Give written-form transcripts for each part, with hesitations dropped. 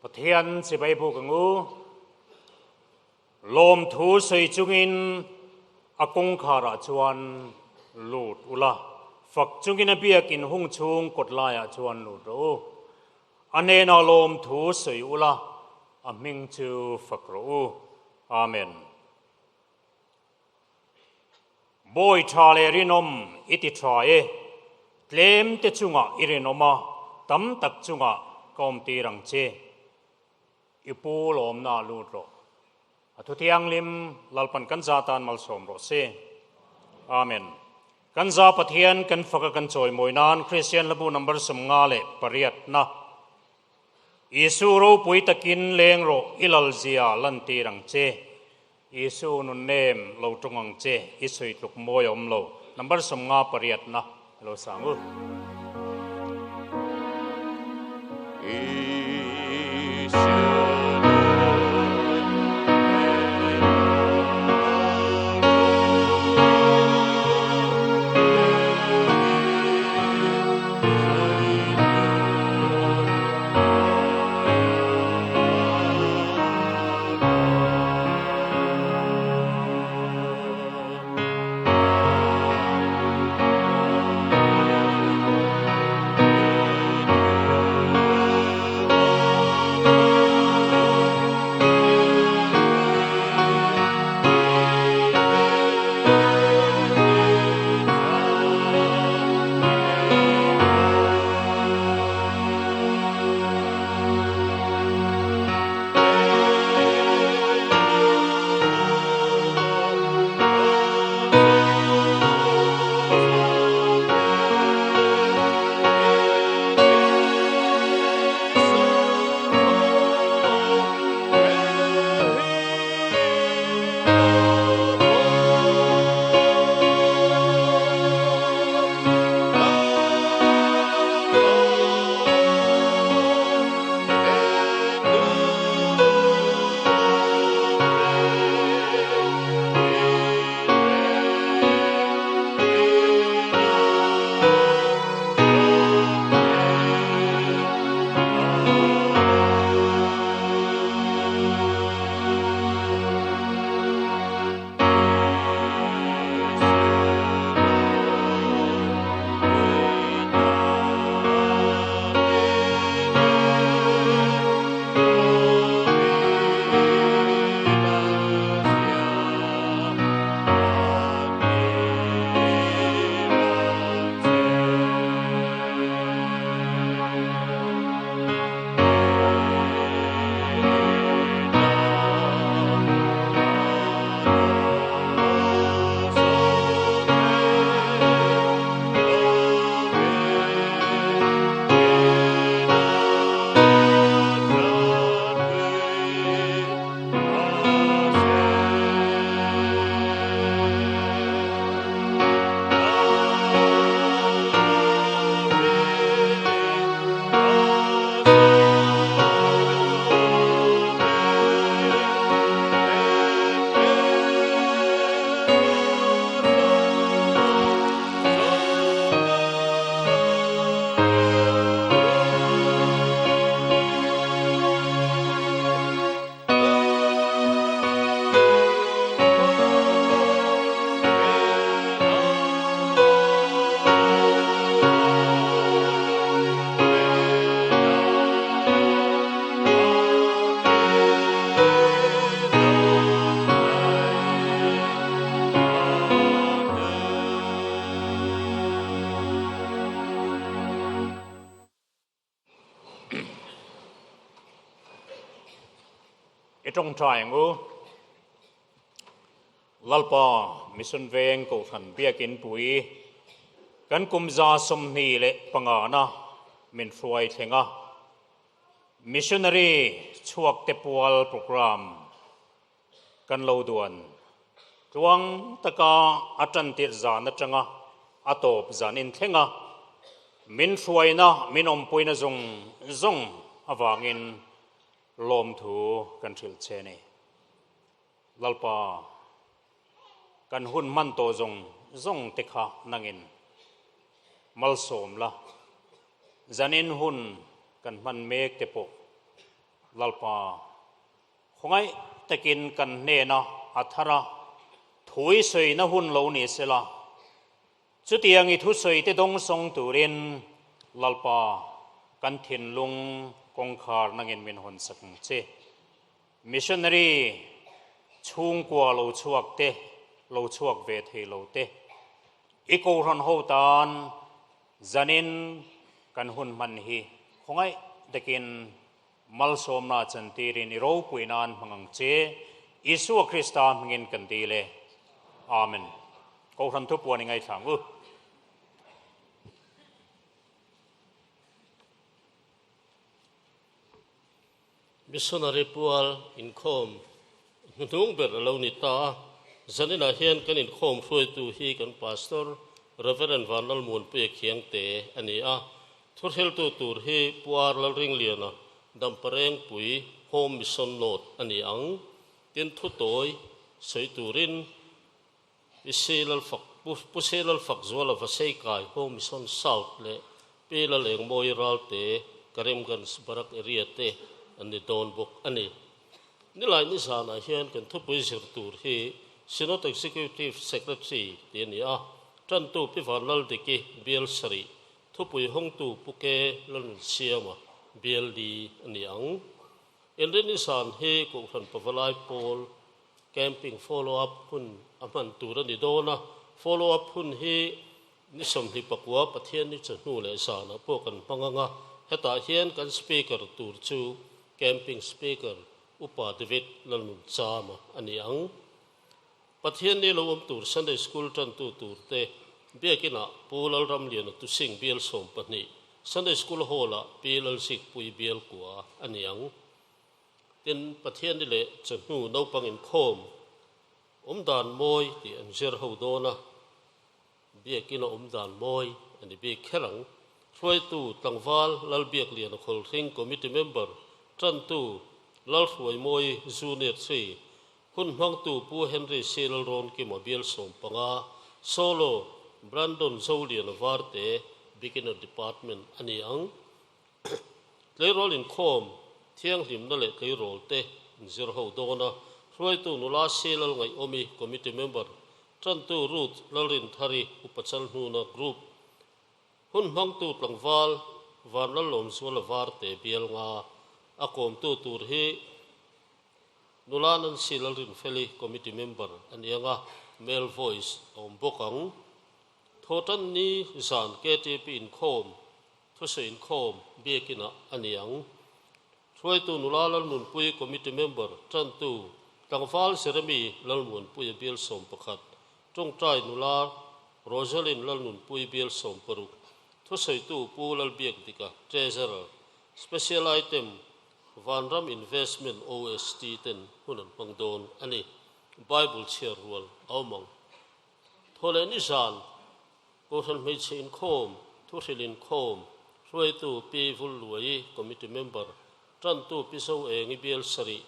ปะเทียนสิไปผูกงูลมถูสวยจุงินอากงขาราชวนลูดอุลาฝักจุงินเบียกินหุ่งชุงกดลายชวนลูดโออันเนนอลมถูสวยอุลาอามิงจูฝักรูอาเมนบอยชาเลรินอมอิติทรายเตลมเตจุงะอิรินอมาตั้มตักจุงะกอมตีรังเจอิปูลอมนาลูดโรทุติยังลิมลัลปันกันซาตานมัลสมโรเซอาเมนกันซาปะเทียนกันฟักกันจอยมวยนานคริสเตียนละบูนัมเบอร์สมงาเลปริยัตนะอิสูโรปุยตะกินเลงโรอิลัลเซียลันตีรังเจอิสูนุนเนมโลตรงเจอิสุยตุกโมยอมโลนัมเบอร์สมงาปริยัตนะโลสังอุตรงใจงูลัลปามิสุนเวงกูขันเบียกินปุยกันกุมซาสมนีเละปังอานะมินฟวยเทงะมิชชันนารีชวกเตปวลโปรแกรมกันโลดวนจวงตะกาอัจันติจานจังะอัตบจานินเทงะมินฟวยนะมินอมปุยนะจงอวางินลมถูกันทิลเชนีลัลปากันหุ่นมันโตจงติขะนังินมัลสมละจันินหุ่นกันมันเมกเตป ลลปาคงไอตะกินกันเนนะอัทระถุยสวยนะหุ่นเหล่านี้เสละจุดยังอีทุสวยที่ดงทรงตุรินลลปากันถิ่นลุงกงคาร์นังเงินมินหนสักเจมิชชันนารีช่วงกว่าเราชวกเตเราชวกเวทีเราเตอีกคนหัวตานจันินกันหุ่นมันฮีคงไอตะกินมัลสมนาจันทีรินิโรปุยนานมังเจอิสุคริสต์มังเงินกันดีเลยอาเมนก็ทันทุบวันยังไงสั่งมิสนารีปัวลอินคอมนุ่งเบอร์เลวนิตาจันนินาเฮียนกันอินคอมช่วยตูฮีกันพาสตอร์เรเวอเรนวานลมูนเปียเขียงเตอันนี้ทุเรศตูฮีปัวลริงเลียนะดัมเปรงปุยโฮมมิสซอนโนดอันนี้เตียนทุตอยสวยตูรินพิเศษลฝักพิเศษลฝักจวลฟัสเซกายโฮมมิสซอนเซาท์เลเปลเลงโมยรัลเตกริมกันสบรักเอเรียเตอันนี้โดนบุกอันนี้นี่หลายนิสานาเฮียนกันทุบวิสิรตูร์ฮีซินอต Executive Secretary เดียนี่จันตูพิฟานลลดิกิเบลสรีทุบวิห้องตูปุเกลนเซียมาเบลดีอันนี้เอ็นเรนิสานฮีกุขันปวลายโพลแคมปิ้ง follow up หุ่นอามันตูรันดิโดนะ follow up หุ่นฮีนิสมฮิปกัวประเทศนิจะนู่เลยสานะพวกกันพังงะเหตุเฮียนกันสปีกเกอร์ตูร์ชูcamping speaker อุปาเดวิดลันมุนซามาอันนี้ประเทศนี้เราตัว Sunday School จันตัวเตะเบียกินะปูลรำเลียนตุสิงเบียลสมปนี Sunday School โฮละปีลสิกปุยเบียลกัวอันนี้เป็นประเทศนี้เลยจะนูนเอาปังอินโคมดานมอยที่อันเจอร์ฮูโดนะเบียกินะดานมอยอันนี้เบียแข็งช่วยตัวตั้งวาลลัลเบียกเลียนคนทิ้ง committee memberจันตูลลสวยมวยจูเนียร์ซีคุณมังตูผู้เฮนรี่เซลรอนกิมาเบียลสมปังอาโซโลบรันดอนโซเลียนวาร์เตบิกินอร์ดีพาร์ตเมนต์อันนี้เลโรลินคอมเที่ยงหิมนั่นแหละเลโรลเตเจอร์ฮูโดนะช่วยตัวนุลาเซลไงอมีคอมมิตี้เมมเบอร์จันตูรูทลลินทารีอุปจัลนูนากรุ๊ปคุณมังตูตังวาลวานลลอมสวลวาร์เตเบียลงาอากมตัวฮีนุลานันซิลลินเฟลีคอมมิตี้เมมเบอร์อันนี้เมลวอยซ์บกังทอตันนี้จานเกติปีอินคอมทุเสอินคอมเบียกินะอันนี้ช่วยตัวนุลาลันมุนปุยคอมมิตี้เมมเบอร์จันตูตังฟาลเซรามีลันมุนปุยเบียลสมประคัดจงใจนุลาโรเซลินลันมุนปุยเบียลสมปรุทุเสตัวปูลัลเบียกติกาเทเซอร์สเปเชียลไอเทมวันรำ investment OST เต็นหุ่นปังโดนอันนี้ Bible เชื่อรัวเอามังทเลนิสานกูทันไม่เชิญโคมทุเรลินโคมช่วยตัวปีฟุลลวย committee member จันตัวปีเสาเองเบียลสรี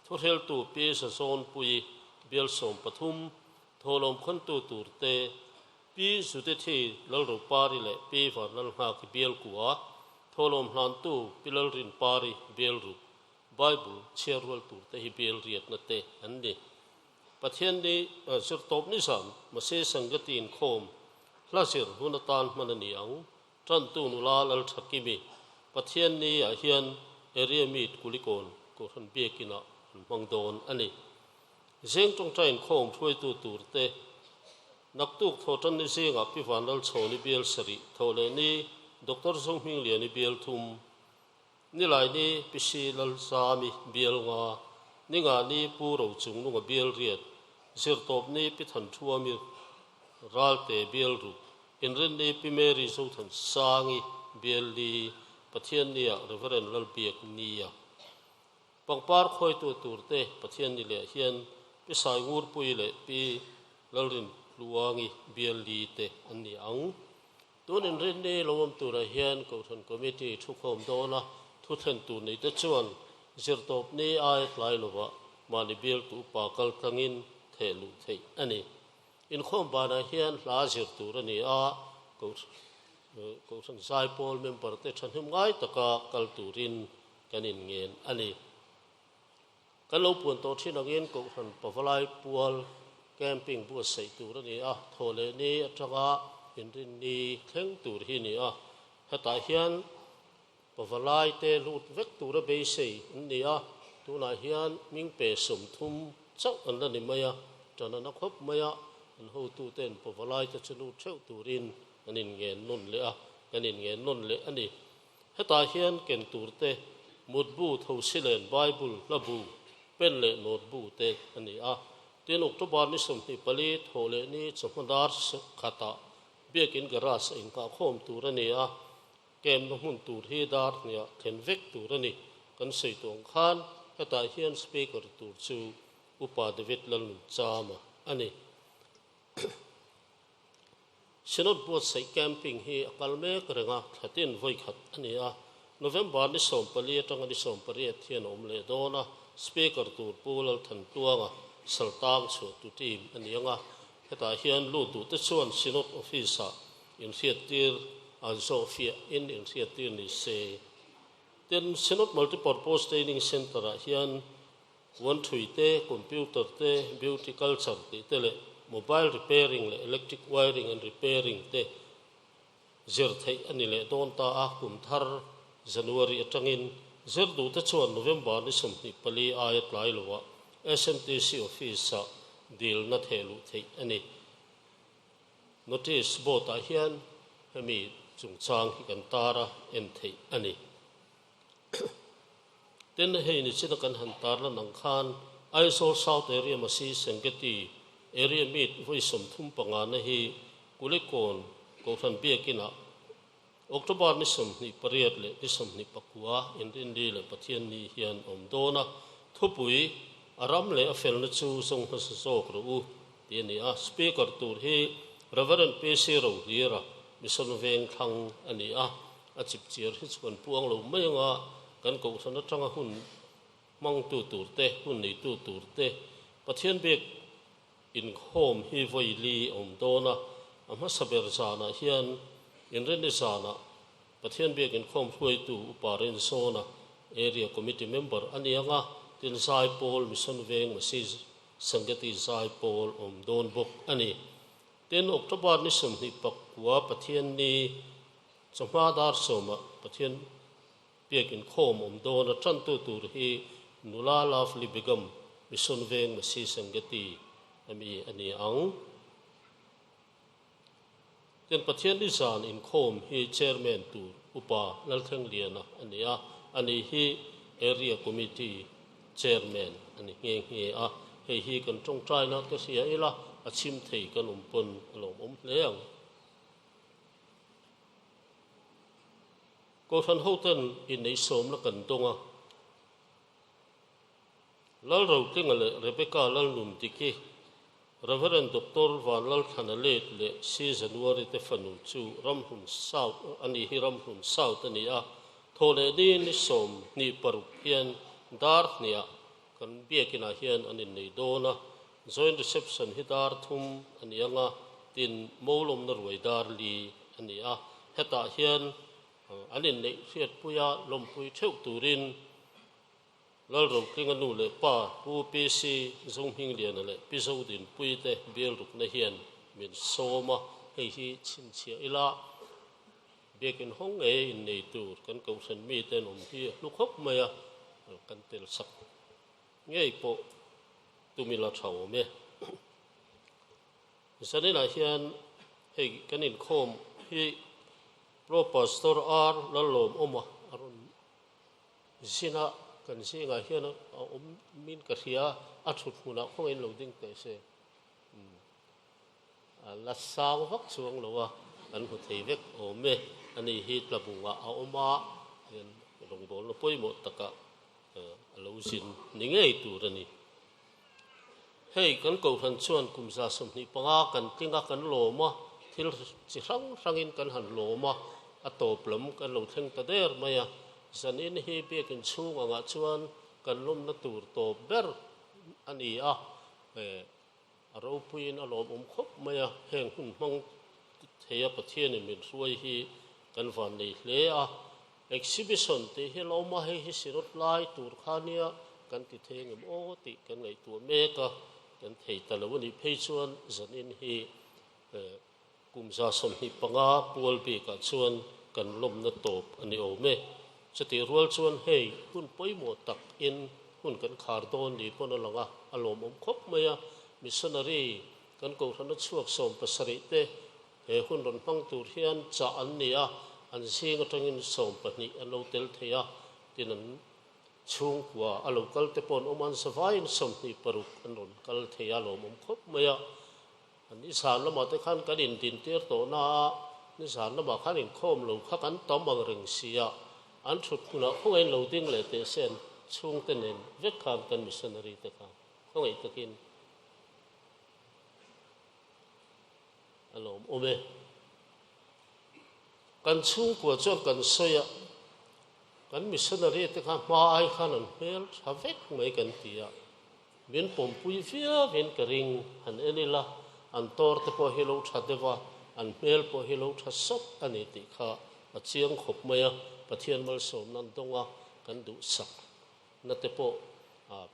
ทุเรลตัวปีสะโซนปุยเบียลสมปทุมทลมขันตัวตูเตปีสุดที่ลลรูปาริเลปีฝันลลหากเบียลกัวทลมหลานตัวปีลลรินปาริเบียลรูBible เชื่อรัวตัวแต่ฮิเบลเรียกนั่นเตอันนี้ประเทศนี้สุดทบนิสันมาเสสังกตินโคมลาสิรหุนตานมันนี่อังจันตูนุลาลทักกิมีประเทศนี้เฮียนเอเรียมีดกุลิโกนกูทันเบียกินะมังโดนอันนี้เสียงจงใจโคมช่วยตัวเตนักตุกโทจันนี่เสียงอภิวันลโชนิเบลสริโทเลนี้ดรทรงมิงเลียนิเบลทุมนี่หลายนี่พิเศษลสามีเบียลงานี่งานนี้ผู้เราจุงนุ่งเบียลเรียดเสียตบนี้พิธันชัวมีรัลเตเบียลรูอินเรนนี้พิเมริสุทันสางีเบียลลีประเทศนี้เรเวอเรนลลเบียกนี้ปังปาร์คอยตัวเตประเทศนี้เลยเฮียนพิสายงูปุยเลยปีลลินลัวงีเบียลลีเตอันนี้ตัวอินเรนนี้เราวมตัวเฮียนก็ทันคอมมิตี้ทุกคนโดนทุกท่านตัวนี้แต่ชวนเสียตบนี้อายหลายลูกว่ามาในเบียลตัวปากลตั้งอินเทลุเทอันนี้อินข้อมบานาเฮียนลาเสียตัวนี้ก็สังสายโพลเมมเบอร์แต่ฉันทำง่ายตะกากลตูรินกันอินเงินอันนี้ กันเราปวนตัวที่นักเรียนก็หันปะฟลายปัวแกมปิ้งปัวใส่ตัวนี่โทเลนี่จังอินรินนี่เข่งตัวที่นี่ถ้าตาเฮียนปะฟลายเตลูดเวกตัวเบย์ใส่นี่ตัวนาเฮียนมิงเปสมทุมจักอันนั้นนี่ไม่จนนั้นครบไม่อันหูตัวเต้นปะฟลายจะลูดเช่าตัวรินอันนี้เงินนุ่นเลยอันนี้เงินนุ่นเลยอันนี้ถ้าตาเฮียนเก่งตัวเตมุดบูทูสิเลนไบเบิลละบูเป็นเลโนดบูเตอันนี้เตียนอุกตบาลนิสมนิปลีโทเลนี่สมดาร์สขัตาเบียกินกราสอินกาโคมตัวนี้เกมน้ำมันตัวที่ดาร์เนี่ยเห็นเวกตัวนี้กันใส่ตัวขานถ้าตาเฮียนสเปกเกอร์ตัวจูอุปาเดวิดลันจามาอันนี้ฉันอดบวชใส่แคมปิ้งที่อักลเมกเรงขัดอินไว้ขัดอันนี้โนเวมบาร์นิสมปลีตั้งนิสมปลีเทียนอมเลโดนะสเปกเกอร์ตัวปูลทันตัวสลตามสุดตุทีมอันนี้ถ้าตาเฮียนลูดตัวส่วนฉันอดออฟฟิศอินเสียตีร์อันโซฟีอินเสียตีร์นิเซ่เต็นฉันอดมัลติพอร์โพสเทนิ่งเซ็นเตอร์เฮียนวันถุยเต้คอมพิวเตอร์เต้บิวตี้คัลเจอร์เต้เลย mobile repairing เลย electric wiring and repairing เต้เจอร์ไทยอันนี้เลยโดนตาคุมทาร์ January จังอินเจอร์ดูแต่ชวน November นี่สมนิปลีอายัดไลล์ว่า SMTC office ดีลนัดเฮลุไทยอันนี้ notice โบตาเฮียนให้มีจุงจางที่กันตาระเอ็นไทยอันนี้เต้นให้นิชิตกันหันตาระนังคานไอโซล South area มาซีสังเกตี area มีดไว้สมทุ่มปังงานให้กุลิโกนก็ฟันเบียกินะออกตุบาร์นิสมนิปริยัดเลยนิสมนิปักวาอินดินดีเลยปะเทียนนิเฮียนอมโดนะทุบุยอารามเลยอเฟลนจูทรงฮัสโซกรูที่นี่สปีกเกอร์ตูร์ที่เรเวอเรนเปซีรูดีระมิสนเวงทังอันนี้จิบเจียร์ที่ส่วนพวงเราไม่ยังกันกูสนัดจังหุ่นมังตูร์เตหุ่นนี่ตูร์เตปะเทียนเบกอินโคมฮีไวลีอมโดนะอามาสเบรจานะเฮียนอินเรนิสานะประเทศเบียกินข้อมช่วยตูอุปารินโซนะเอเรียคอมมิตี้เมมเบอร์อันนี้ตินไซโพลมิสันเวงมาซีสังเกติไซโพลอมโดนบกอันนี้ตินออกตบาร์นิสมนิปักวัวประเทศนี้สมมาดาร์สมะประเทศเบียกินข้อมอมโดนจันตูตูรีนุลาลาฟลิบิกัมมิสันเวงมาซีสังเกติอันนี้เป็นประเทศที่สานอินโคมฮีเชอร์แมนตูอุปาลัลเทงเลียนะอันนี้ฮีเอเรียคอมมิตี้เชอร์แมนอันนี้ฮีกันจงใจนะก็เสียอีละอาชิมเทกันปนอารมณ์เลี้ยงก็ทันหูตันอินในสมละกันตรงแล้วเราที่งั้นเลยเรเบคก้าแล้วนุ่มติกีReverend Dr. Van Lal Thanalet le si January te fanu chu Ramhun South ani hi Ramhun South ani thole din ni som ni parupian dar nia kan biakina hian anin nei dona joint reception hi dar thum ani anga tin molom na ruai dar li ani heta hian anin nei riat puya lompui theu turin lal rong kling anu le pa pu pc zong hing lian le piso din pui te bel ruk na hian min soma hei hi chin chia ila bekin hong in nei tur kan ko san mi te nom hi lu khop maya kan tel sak ngei po tumila thau me sanina hian hei kanin khom hi pro pastor ar lalom oma aron zinaกันสิงาเฮียนมินกระเทียอัดสุดหัวหน้าของเอ็นโหลดิ้งเตะเซ่ลัดสาวฟักสวงหรอวะกันหัวใจเวกโอเมอันนี้ฮิตระบุว่าเอามาเรียนลงบอลป่วยหมดตะกะเราสินนี่ไงตัวนี้เฮ้ยกันกูทันชวนกุมซาสมนิปังกันติ้งกันโลมาที่จิรังอินกันหันโลมาอัตโตปลมกันเราเทงตะเดอร์มาสันอินฮีเปียกินชูงาชวนกันล้มนัตูร์โตเบอร์อันนี้เราพูดอารมณ์คบมาแห่งหุ่นมังเทียประเทศนี่มีสวยฮีกันฝันนี่เลยexhibitionที่เรามาให้สิรถไล่ตูร์ขานี kan ti theng em o ti kan ngai tu me ka kan thei ta lo ni phei chuan zan in hi kum za som hi panga pual bi ka chuan kan lom na top ani o me chati rual chuan hei hun poimo tak in hun kan khar don ni pon langa alom om khop maya missionary kan ko thana chuak som pasari te he hun ron pang tur hian cha an nia an sing atangin som pahni an lo tel theya tinan chung kwa a local te pon oman savain som ni paruk an ron kal theya lom om khop maya an isan lama te khan kan in tin ter to na ni san lama khan in khom lo kha kan tom ang reng sia an thut kuna khoin lo ding le te sen chung te nen vek kham kan missionary te kha khoi takin alom ome kan chung kwa chuan kan soya kan missionary te kha ma ai khan an hel thavek mai kan tia min pom pui via min karing an enila an tor te po hilo thateva an mel po hilo thasop ani ti kha a chiang khop maya pathian mal som nan donga kan du sak na te po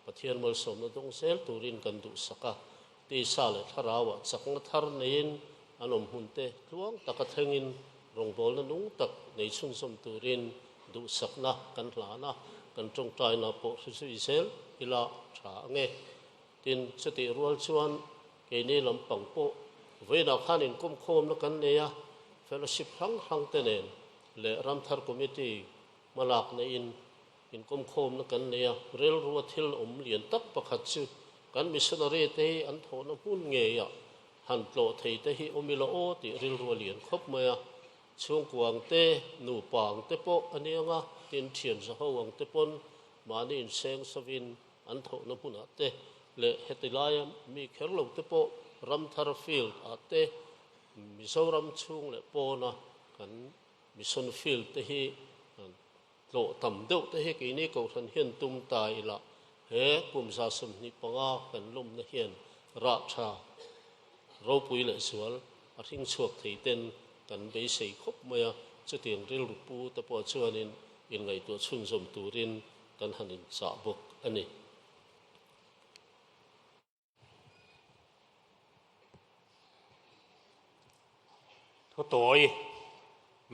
pathian mal som na dong sel turin kan du saka ti sale tharawa chakna thar nein anom hunte luang takathengin rongbol na nung tak nei chung som turin du sakna kan hlana kan tong tai na po su isel ila tha nge tin chati rual chuan ke ni lampang po veina khanin kum khom na kan neya fellowship hang te nen le ramthar committee malak na in kum khom na kan neya rel ruwa thil om lian tak pakhat chu kan missionary te an thona hun nge ya han tlo thei te hi omilo o ti ril ruwa lian khop maya chung kuang te nu pang te po anianga tin thian za howang te pon mani in seng savin an thona huna te le hetilaya mi kherlo te po ramthar field ate mizoram chung le pona kan mission field te hi lo tam deuh te hi ke ni ko than hian tum tai la he kum za som ni panga kan lum na hian ra tha ro pui le sual a thing chuak thei ten kan be sei khop maya chutiang ril pu te po chuanin in ngai tu chung som turin kan hanin cha bok ani thu tối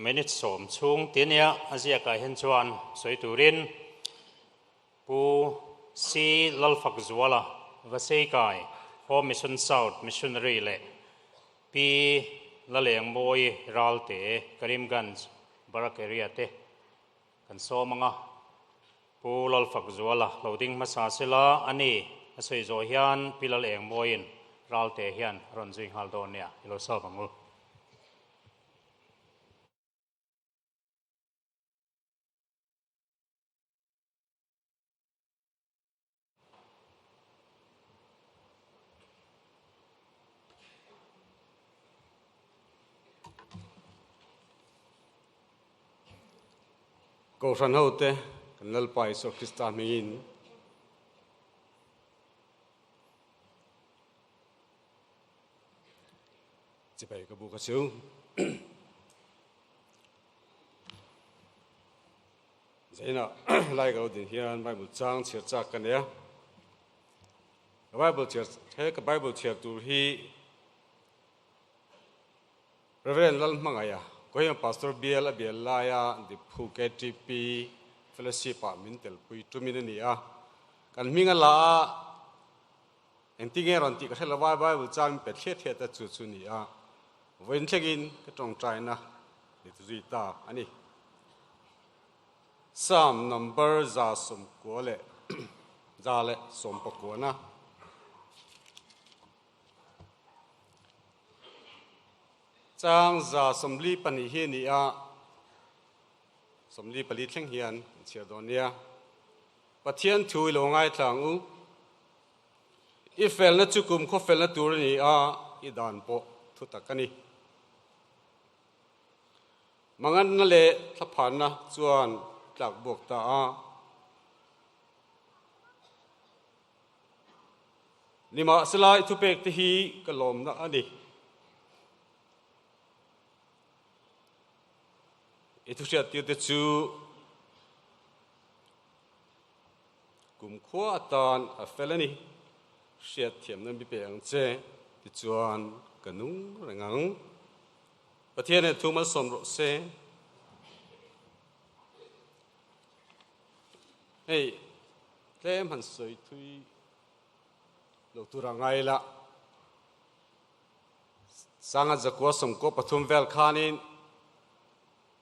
minute som chung tinia azia ka hen chuan soi turin pu si lalfak zuala vasei kai home mission south missionary le pi laleng moi ralte karimganj barak area te kan so manga pu lalfak zuala loading masa sela ani asoi zo hian pilal eng moin ralte hian ronjing haldonia ilo sa bangul Ko ran hote kan lalpai so Krista mingin chipai ka bu ka chu zaina lai ga din hian Bible chang chher chak kan ya Bible chher the ka Bible chher tur hi Reverend lal mangaya ko ya pastor biel la ya di Phuket TP fellowship a min tel pui tu min ni a kan minga la entinge ron ti ka thela Bible chang pe the ta chu chu ni a wen thegin ka tong trai na ni tu zui ta ani Psalm number za som ko le za le som pa ko na chang za somli pani hi ni a somli pali thleng hian chia donia pathian thui lo ngai tlang u I fel na chukum kho fel na tur ni a I dan po thu takani mangan na le thaphan na chuan tlak bok ta a lima selai thu pek te hi kalom na ani itu siat tu chu กุมขัวตอนเฟลนี่เสียเทียมนั้นมีเปียงเจที่จวนกันนุ่งแรงงประเทศเนี่ยทุ่มมาสมรสเซเฮ้ยเล่มหันสวยทุยเราตัวรังไงละสังอาจะกัวสมกัวปฐุมเวลคานิน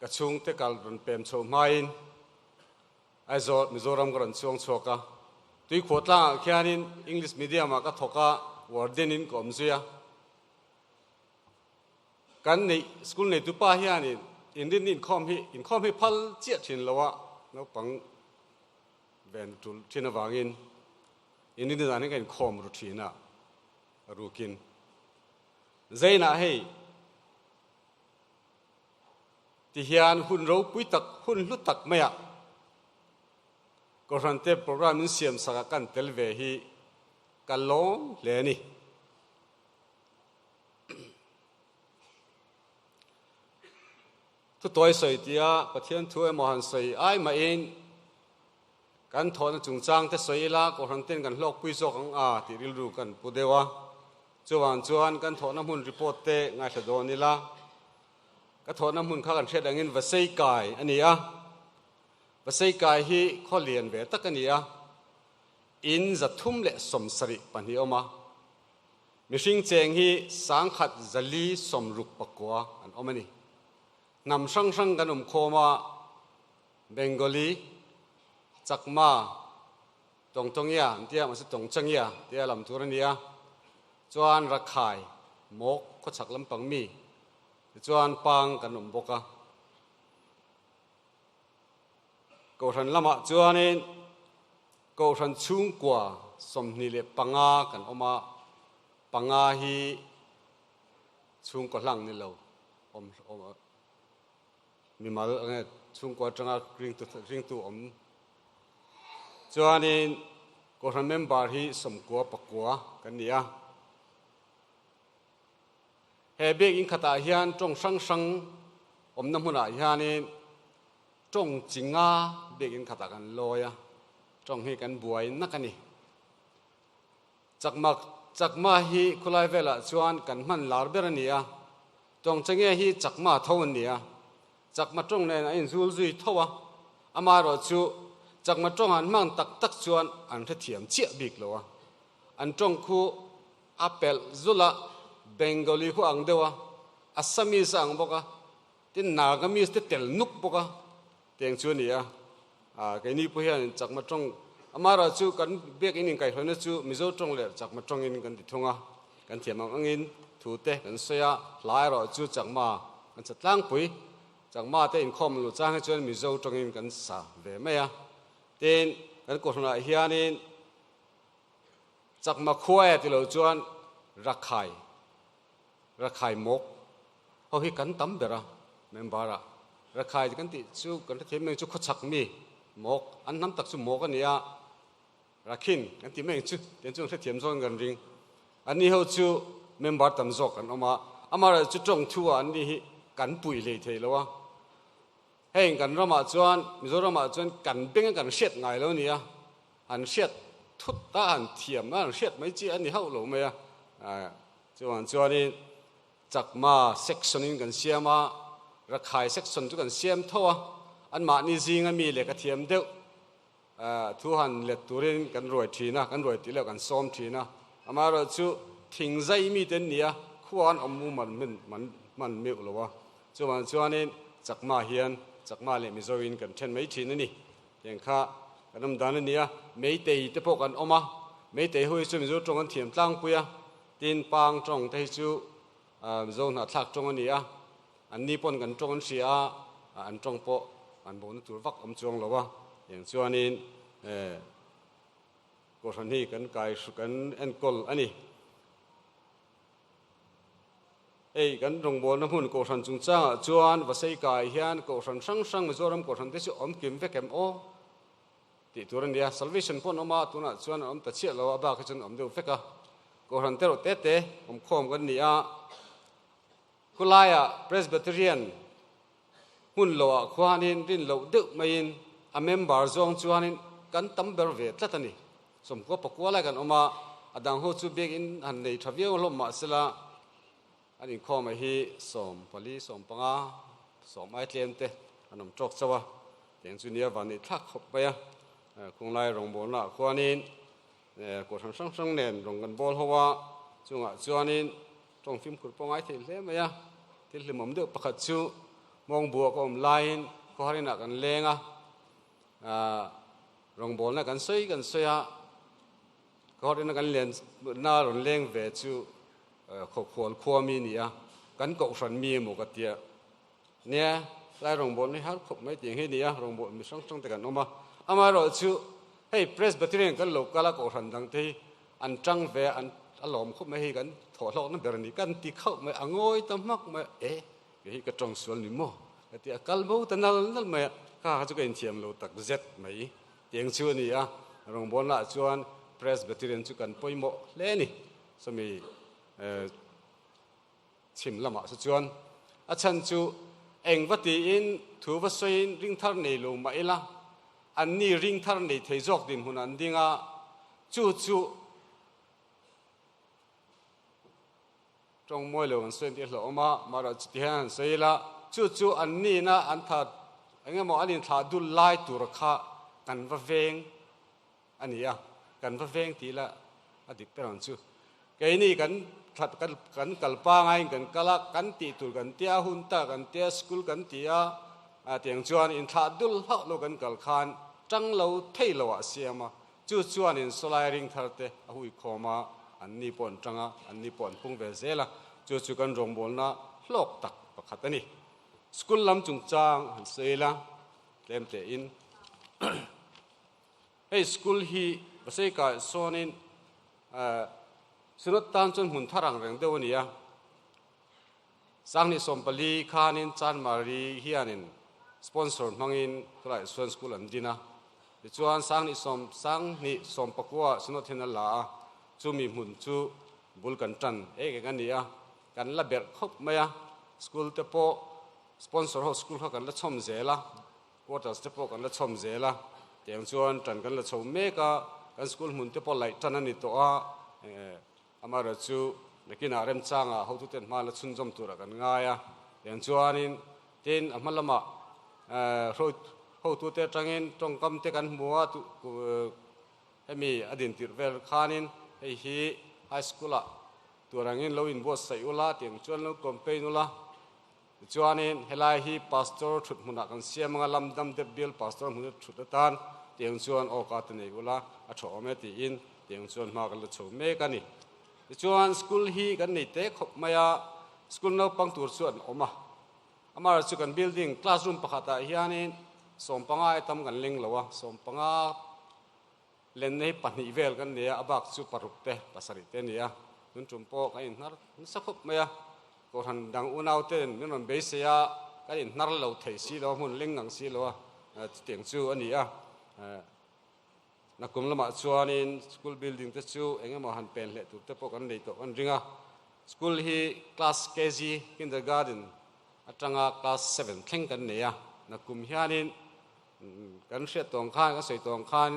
กระชุงเตกัลรันเปมโชมาอินไอโซมิโซรัมกรันช่วงโชกะตุยขวดล่างแค่นินอังกฤษมีเดียมาก็ทกะวอร์เดนินก็มซุยกันในสกุลในตุป้าเฮียนี่อินดินอินคอมให้พัลเจียชินละวะนับปังเวนตุลชินวางินอินดินอันนี้ก็อินคอมรูทีน่ะรูกินใจน่ะให้ที่เฮียนหุ่นเราปุยตักหุ่นลุตักไม่อะก็รันเตโปรแกรมนี้เสียมสักกันเทลเวฮีกันลงเลนี่ทุกตัวสวยที่อ่ะประเทศทั่วมหันสวยไอ้มาเองกันทอนจุงจังแต่สวยละก็รันเต้นกันโลกปุยโซกังที่ริลรูกันปุเดวะจวนกันทอนน้ำหุ่นรีพอร์ตเตงายสะดวนี่ละกันทอนน้ำหุ่นข้ากันเช็ดอย่างนี้วัดเซย์กายอันนี้อ่ะวัดเซย์กายฮีข้อเลียนเวตักันนี้อ่ะอินจะทุ่มเละสมสริปันนี้ออกมามิชิงเจงฮีสังขัดจะลีสมรุกปะกัวอันออกมานี่นำช่างกันโคมาเบงกอลีจักมาตรงเนี้ยเดี๋ยวมันจะตรงจังเนี้ยเดี๋ยวลำตัวนี้อ่ะจวนรักขายมกก็ฉักลำปังมีจวนปังกันบกะกูทันละมาจวนนี้กูทันชุ่งกว่าสมนิเลปังอากันออกมาปังอาฮีชุ่งกว่าหลังนี่เรามีมาแล้วไงชุ่งกว่าจังอาริงตัวจวนนี้กูทันเมมบาร์ฮีสมกัวปักกัวกันเนี่ยเฮเบกอินขตาเฮียนจงสังน้ำหุ่นอาเฮียนี่จงจิงาเบกอินขตากันลอยจงให้กันบวยนักนี่จักมาฮีคุลายเวลาชวนกันมันลาร์เบรนี่จงจังเงฮีจักมาเท่านี้จักมาจงในอินซูลซุยเท่าอามารอชูจักมาจงอันมั่งตักชวนอันเทียมเจี๊ยบิกเลวอันจงคูอัปเปิลซุละเบงกอลีคู่อังเดียวอัสสามีสังบอกที่นากามีสเตลนุกบอกเตียงชวนนี่แค่นี้พูดเห็นจากมาจงอามาราจูกันเบียกอินกันคนนั้นจูมิโซจงเลยจากมาจงอินกันติดทงกันเทียมอังอินถูเตะกันเสียหลายรอจูจากมากันจัดล้างปุ๋ยจากมาเตอินคอมลุจ้างให้ชวนมิโซจงอินกันสาเวไม่เตียนกันกดหน้าเฮียนินจากมาคุยที่เราชวนรักใครรักใครมกเขาให้กันตั้มเบระเมมบาระรักใครกันติจูกันที่เมืองจูขชักมีมกอันน้ำตักจูมกกันเนี่ยรักขินกันที่เมืองจูเดี๋ยวจูที่เทียมซ้อนกันริงอันนี้เขาจูเมมบาร์ตั้มจอกกันออกมาอามาจูจงทัวอันนี้กันปุยเลยเทแล้ววะเฮงกันรามาจวนมิโซรามาจวนกันเบ่งกันเช็ดไงแล้วเนี่ยอันเช็ดทุบตาอันเทียมอันเช็ดไม่จีอันนี้เขาหลงไหมจวนนี้จากมาเซ็กชันกันเสียมารักใครเซ็กชันทุกันเสียมเท่าอันมานี่จริงมีเล็กเทียมเดียวทุหันเล็ดตัวเรนกันรวยทีนะกันรวยทีแล้วกันซ้อมทีนะอามาเราจูทิ้งใจมีเต็นเนี่ยควรอมูมันไม่หรอวะจวนนี้จากมาเฮียนจากมาเลยมิโซอินกันเช่นไม่ทีนี่อย่างข้ากันน้ำดานนี่ไม่เตยแต่พวกกันออกมาไม่เตยหัวจูมิโซตรงกันเทียมตั้งปุยตีนปังตรงแต่จูมิโซน่าทักตรงนี้อันนี้ปนกันตรงเสียอันตรงโปอันบนตัววักจงหรอวะอย่างจวนนี้กดนี้กันกายสุกันเอ็นกอลอันนี้กันตรงบนน้ำหุ่นกดจุงจ้าจวนวัดใส่กายเฮียนกดสังมิโซรำกดที่สุดกิมเวกมโอติดตัวนี้ salvation พนออกมาตัวนั้นจวนตัดเชี่ยเราบ้าก็จนเดียวเฟกกดเตอร์เตะคอมกันนี่กุลายPresbyterian หุ่นโลควานินรินโลดึกไม่ยินเมมบาร์จงจวนิน กันตั้มเบอร์เวทละตันนี่สมก็ปกว่าอะไรกันออกมาอดังหัวจูเบกินหันในทวีวลมมาสิละอันนี้ข้อมาฮีสมพลีสมปังอาสมไอเทียนเตอันนั้นจอกสวะเตียงจุนียวันนี้ทักขบไปอ่ะคงไล่รองบอลละขวานี้กดทั้งช่างเน้นรองกันบอลหัวจุงอ่ะจวนนี้ตรงฟิล์มขุดปองไอเทียนเล่ไหมอ่ะที่ลิมผมเดือดประคัดชูมองบัวก็ไลน์ก็ให้หนักกันเลงอ่ะรองบอลน่ะกันสวยอ่ะก็ให้หนักกันเลียนหน้ารองเลงเวชูขบขวญขวมีนี่อ่ะกันกบฝันมีหมูกระเทียเนี่ยไล่รองบอลนี่ฮะขบไม่จริงให้นี่อ่ะรองบอลมีช่องแต่กันออกมาอามาเราชูให้เพรสบัตรเรียนกันหลบกันละกบฝันดังที่อันจังเวอันอารมณ์ขบไม่ให้กันถอดหลอกนั่นเดี๋ยวนี้กันตีเข้าไม่อ่างอยตั้มมักไม่ให้กระจงส่วนนี่มั้งที่อากาศบ่ตันนั่นไม่ข้าจะกินเทียมเราตักเจ็ดไม่เตียงชวนนี่อ่ะรองบอลละชวนเพรสบัตรเรียนชุกันป่วยหมดเล่นี่สมัยชิมละมาสุจวนอาจารย์จูเองวัดที่อินถือว่าสวยริงทาร์ในโลมาเอล่ะอันนี้ริงทาร์ในเทจอกดินหุ่นอันดิ้งอ่ะจูจงมวยเลยวันสวยที่เรามาเราจิตหันสวยละจูอันนี้นะอันทัดอันนี้มันอันนี้ทัดดูไล่ตัวราคากันว่าเวงอันนี้อ่ะกันว่าเวงทีละอดีตเป็นอันจูแกนี่กันทัดกันกัลปางไงกันกะละกันตีตุกันเตียหุ่นตากันเตียสกุลกันเตียเตียงจวนอินทัดดูฮักโลกันกัลขานจังเราเทยเราเสียมาจวนอินสไลริงทัดเตะหุยขมาอันนี้ปนจังอันนี้ปนพุ่งเวเซละจูกันรองบอลนะโลกตักประคัตนี่สกุลลำจุงจางหันเซละเต็มเตอินเฮ้สกุลฮีภาษาไทยโซนินสุนัขตามจนหุ่นทารังแรงเดียวนี้อ่ะสังนิสมปลีขานินจานมารีเฮียนินสปอนเซอร์มังอินก็เลยส่วนสกุลอันดีนะจวนสังนิสมปกัวสุนัขเทนัลลาจูมีหุ่นจูบุลกันจันกันนี้อ่ะกันละเบิดครบไหมอ่ะสกุลเตปสปอนเซอร์ของสกุลเขากันละชมเจละวอเตอร์สเตปกันละชมเจละเตียงจวนจันกันละชมเมกะกันสกุลหุ่นเตปไหลจันนั่นนี่ตัวอามาเราจูนักกินอาเรมจางเขาทุกเต็มมาละชุนจอมตัวกันง่ายอย่างจวนนินเต็นอามาละมาเขาทุกเต็มจังอินตรงคำเตกันมัวตุให้มีอดีตติดเวลขานินให้ฮีไฮสคูลตัวรังอินเราอินบัวใส่อุลาเตียงจวนเราคอมเพนุลาจวนนินเฮลายฮีพาสตอร์ชุดมุนักกันเสียมังลำดำเดบิลพาสตอร์มุนักชุดตานเตียงจวนโอกาสนี้อุลาอัชโอเมติอินเตียงจวนมากันละชมเมกันนี่จวนสกุลฮีกันนี่เตะขบมายาสกุลเราปังตัวส่วนออกมาอามาเราจุกันบิลดิ้งคลาสรูมปะขัดเฮียนี่สมปังไอทำกันเล็งแล้ววะสมปังเล่นในปันอีเวลกันเนี่ยอาบักจุปรุกเตะภาษาอิตาเลียนุ่นจุ่มโปกันอินนัรสักขบมายาก็ทันดังอุณาวเต้นนุ่นเบสยากันอินนัรเราเทสีเราหุ่นเล็งงังสีเราเตียงจูอันนี้นักกุมละมาชวนอินสกุลบิลดิ้งเตจูเองมาหันเป็นเละตุกเตปกันเลยตัวกันริงสกุลฮีคลาสเคจีคินเดอร์การ์เดนอัตรังคลาส7แข่งกันเนี่ยนักกุมเฮียนินกันเสียตองข้านก็ใส่ตองข้าน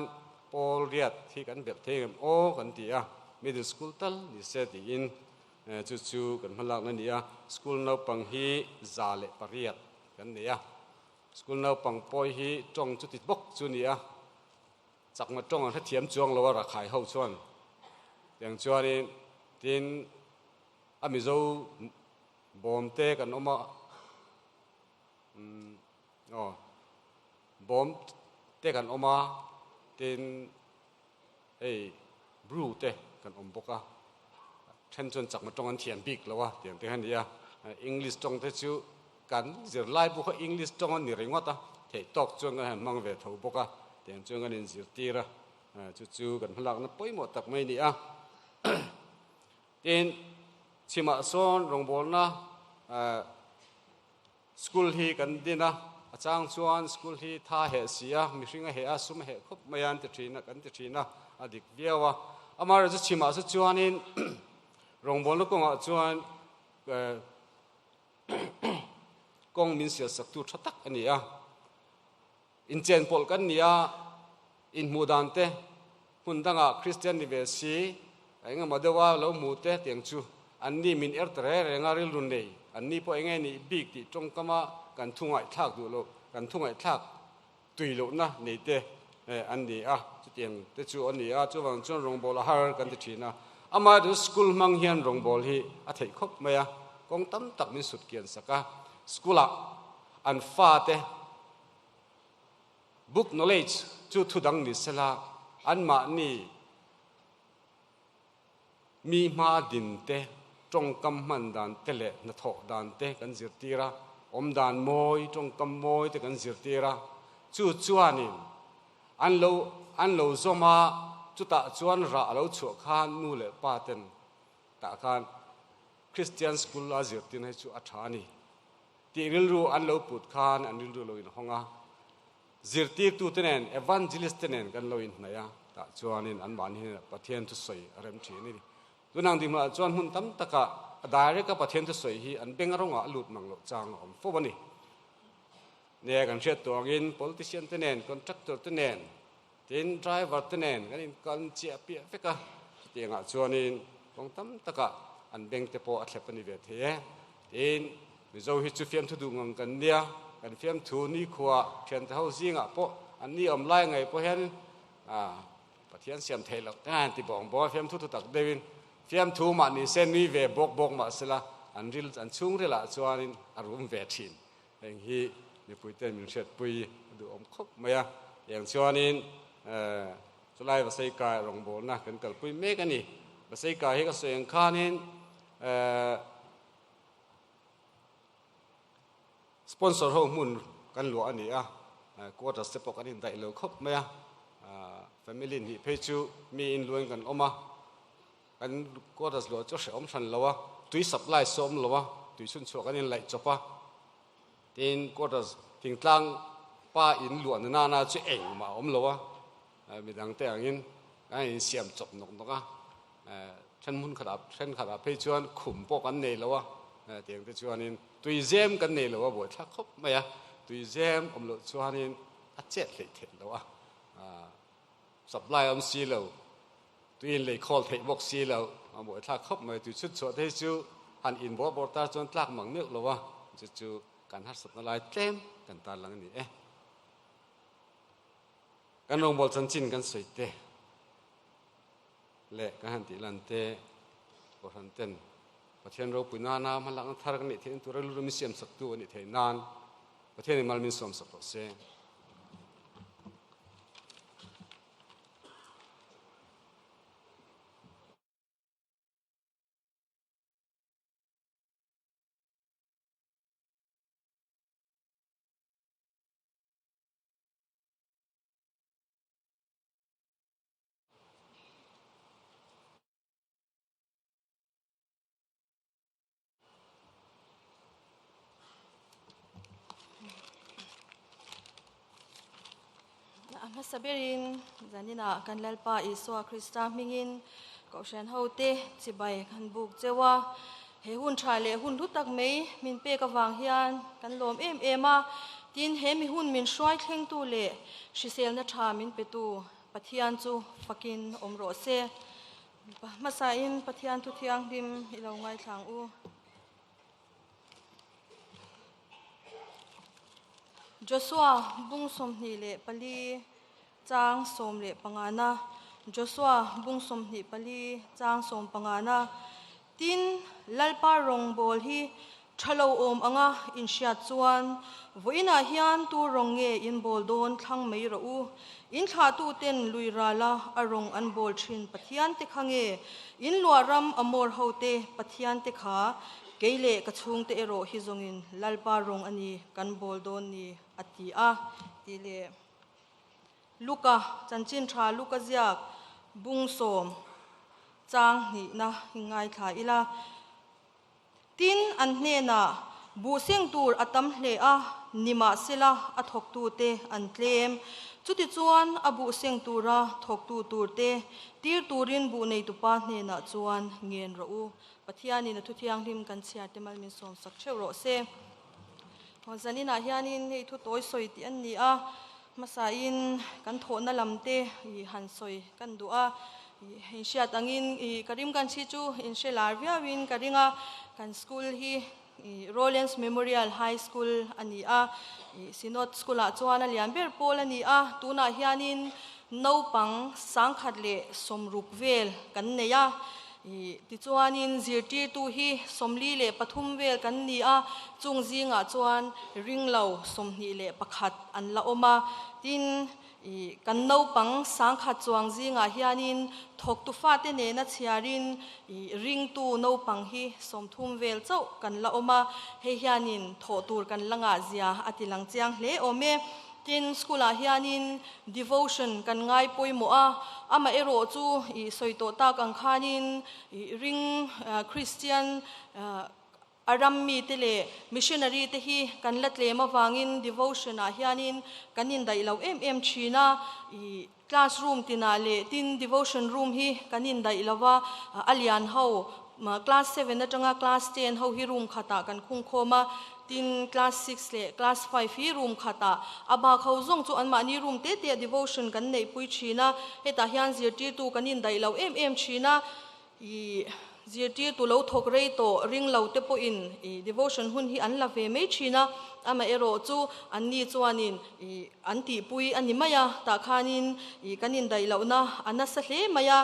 โปลเรียดที่กันแบบเทียมโอกันที่มิดเดิลสกุลตัลดิเซติอินจู่ๆกันพลังนั่นเนี่ยสกุลเราปังฮีซาเลปารียดกันเนี่ยสกุลเราปังปอยฮีจงจุดติดบกจุนี่จักมาจ้องถ้าเทียมจวงเราว่าราคาเข้าชวนอย่างชวนนี้ทีนอามิโซบอมเตกันออกมาบอมเตกันออกมาทีนบรูเตกันอมบกเช่นจนจักมาจ้องกันเทียมบิกแล้วว่าเทียมเตกันเนี่ยอังกฤษจ้องเตจูกันจะไล่บุกอังกฤษจ้องกันนี่เรื่องว่าตาเทตอกจ้องกันมังเวทเอาบกเตียงจงกันอินสิตีระจู่ๆกันพลังนั้นป่วยหมดตักไม่นี่เตียนชิมาโซนโรงบอลนะสกุลฮีกันดีนะอาจารย์ชวนสกุลฮีท่าเหเสียมีสิ่งเหอาสุมเหคบไม่ยันติดทีนะกันติดทีนะอดีตเบี้ยวว่าอามาเราจะชิมาสุจวนอินโรงบอลลูกกงจวนกงมินเสียสักตัวชัดตักอันนี้อินเจนพอลกันเนี่ย in mudan te hundanga Christian ni ve si enga madawa lo mu te tiang chu anni min ertre rengaril run nei anni po enge ni big ti trong kama kan thungai thak du lo kan thungai thak tui lo na nei te anni a chu tiang te chu anni a chu wang chon rong bol har kan ti thina ama du school mang hian rong bol hi a thei khop maya kong tam tak min sut kian saka skula an fa te book knowledge chu thudang ni sela an ma ni mi ma din te trong kam man dan te le na tho dan te kan zir tira om dan moi trong kam moi te kan zir tira chu chuanin an lo zoma chu ta chuan ra lo chu khan nu le pa ten ta khan Christian school la zir tin hai chu athani ti ril ru an lo put khan an ril ru lo in honga zir ti tu tenen evangelist tenen kan lo in na ya ta chuanin an ban hi pathian tu soi rem thi ni tunang dim la chuan hun tam taka direct ka pathian tu soi hi an bengaronga lut manglo chang om fo bani ne kan hret tawngin politician tenen contractor tenen tin driver tenen kan in kan chia pia feka tinga chuanin kong tam taka an beng te po athlep ani ve the tin mi zo hi chu fiam thu du ngam kan nia kan fiam thu ni khuwa thian te ho zinga po an ni om lai ngai po hen pathian siam thelo tan ti bong bo fiam thu thu tak devin fiam thu ma ni sen ni ve bok ma sela an ril an chung rela chuanin arum ve thin eng hi ni puiten min hret pui du om khop maya yang chuanin chulai va sei ka rong bol na kan kal pui me kan ni va sei ka hi ka soeng khanin sponsor ho mun kan lo ani a quarter step kan in dai lo khop maya family ni phechu mi in luang kan oma kan quarters lo cho se om than lawa tui supply som lawa tui sun chu kan in lai chopa tin quarters ting tlang pa in luan na chu eng ma om lawa mi dang te angin ai in siam chop nok noka than mun khara phechuan khum po kan nei lawa tiang te chuanin tui zem kan nei lawa bo thak khop maya tui zem om lo chuanin a chet le the lawa supply om si lo tui in le call thei box si lo bo thak khop mai tui chut chot he chu han in bo bor ta chuan tlak mang mek lawa chu kan har sat na lai tlem kan ta lang ni kan rong bol chan chin kan soite le kan han ti lan te ko han ten pathian ro puna na ma lang thar kan ni thein tu lu mi siam sak tu ni thei nan pathian ni mal min som sak se Masaberin zanina kan lalpa Iswa Krista mingin ko shan hote chibai kan buk chewa he hun thale hun lutak mei min pe ka wang hian kan lom ema tin he mi hun min shwai thleng tu le shisel na tha min pe tu pathian chu fakin omro se masain pathian tu thiang dim ilo ngai thlang u Joshua bung som ni le pali chang som le pangana Joshua bung som ni pali chang som pangana tin lalpa rong bol hi thalo om anga in sha chuan voina hian tu rong nge in bol don thlang mei ro u in tha tu ten luirala arong an bol thin pathian te khange in luaram amor hote pathian te kha keile ka chung te ero hi zongin lalpa rong ani kan bol don ni ati a tile luka chanchin tha luka ziak bung som chang ni na hingai tha ila tin an hne na bu seng tur atam hle a nima sila athok tu te an tlem chuti chuan abu seng tura thok tu tur te tir turin bu nei tu pa hne na chuan ngen ro u pathiani na thu thiang him kan chia te mal min som sak cheu ro se hozani na hianin hei thu toy soi ti an ni a masain kan tho na lamte I han soi kan dua I sia tangin I karim kan chi chu in she larvia win karinga kan school hi Rollins Memorial High School ani a Sinot School a chuan a lian ber pol ani a tuna hianin nopang sangkhat le somruk vel kan neya ti chuanin zirti tu hi somli le pathum vel kan ni a chungzinga chuan ringlo somni le pakhat an la oma tin kan nopang sangkhat chuang zinga hianin thok tu fa te ne na chiarin ring tu nopang hi somthum vel chau kan la oma he hianin tho tur kan langa zia atilang chiang hle ome tin school a hianin devotion kan ngai poimo a ama ero chu soito ta kan khanin ring Christian arammi tele missionary te hi kan latle ma wangin devotion a hianin kanin dailo em china classroom tinale tin devotion room hi kanin dailawa alian ho class 7 na tanga class 10 ho hi room khata kan khung khoma tin class 6 le class 5 hi room khata aba khau zong chu an mani room te devotion kan nei pui china heta hian zirti tu kanin dailo em china zirti tu lo thok rei to ring lo te po in devotion hun hi an la ve me china ama ero chu an ni chuanin anti pui ani maya ta khanin kanin dailo na anasa hle maya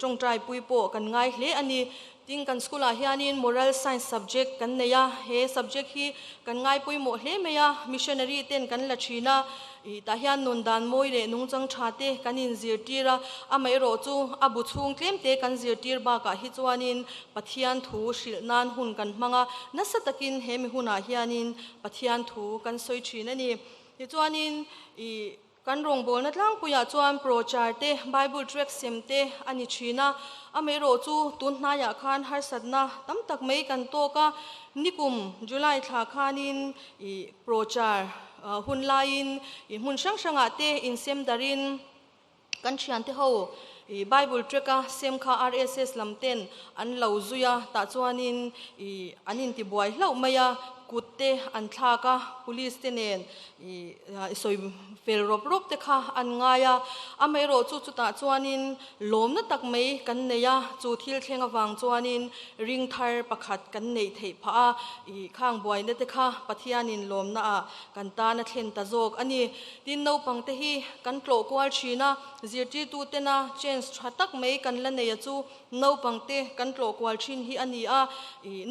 tong trai pui po kan ngai hle ani ting kan school a hianin moral science subject kan neya he subject hi kan ngai pui mo hle meya missionary ten kan la china ta hian nun dan moi le nung chang thate kanin zirtira amai ro chu abu chung tlem te kan zirtir ba ka hi chuanin pathian thu shil nan hun kan manga nasatakin hemi huna hianin pathian thu kan soi thina ni ti chuanin kan rong bol na tlang puya chuan prochar te bible track semte ani china amei ro chu tun hna ya khan har satna tam tak mei kan to ka nikum july thla khanin prochar hun lain mun sang sanga te in sem darin kan thian te ho bible track a sem kha rss lamten an lo zuya ta chuanin anin ti buai hlau maya kutte an thaka police te nen soi fel rop te kha an ngaya amei ro chu ta chuanin lom na tak mei kan neya chu thil thlenga wang chuanin ring thar pakhat kan nei thei pha khang buai na te kha pathianin lom na a kan ta na thlen ta jok ani tin no pang te hi kan tlo kwal china zirti tu te na chance thatak mei kan la nei chu no pang te kan tlo kwal chin hi ani a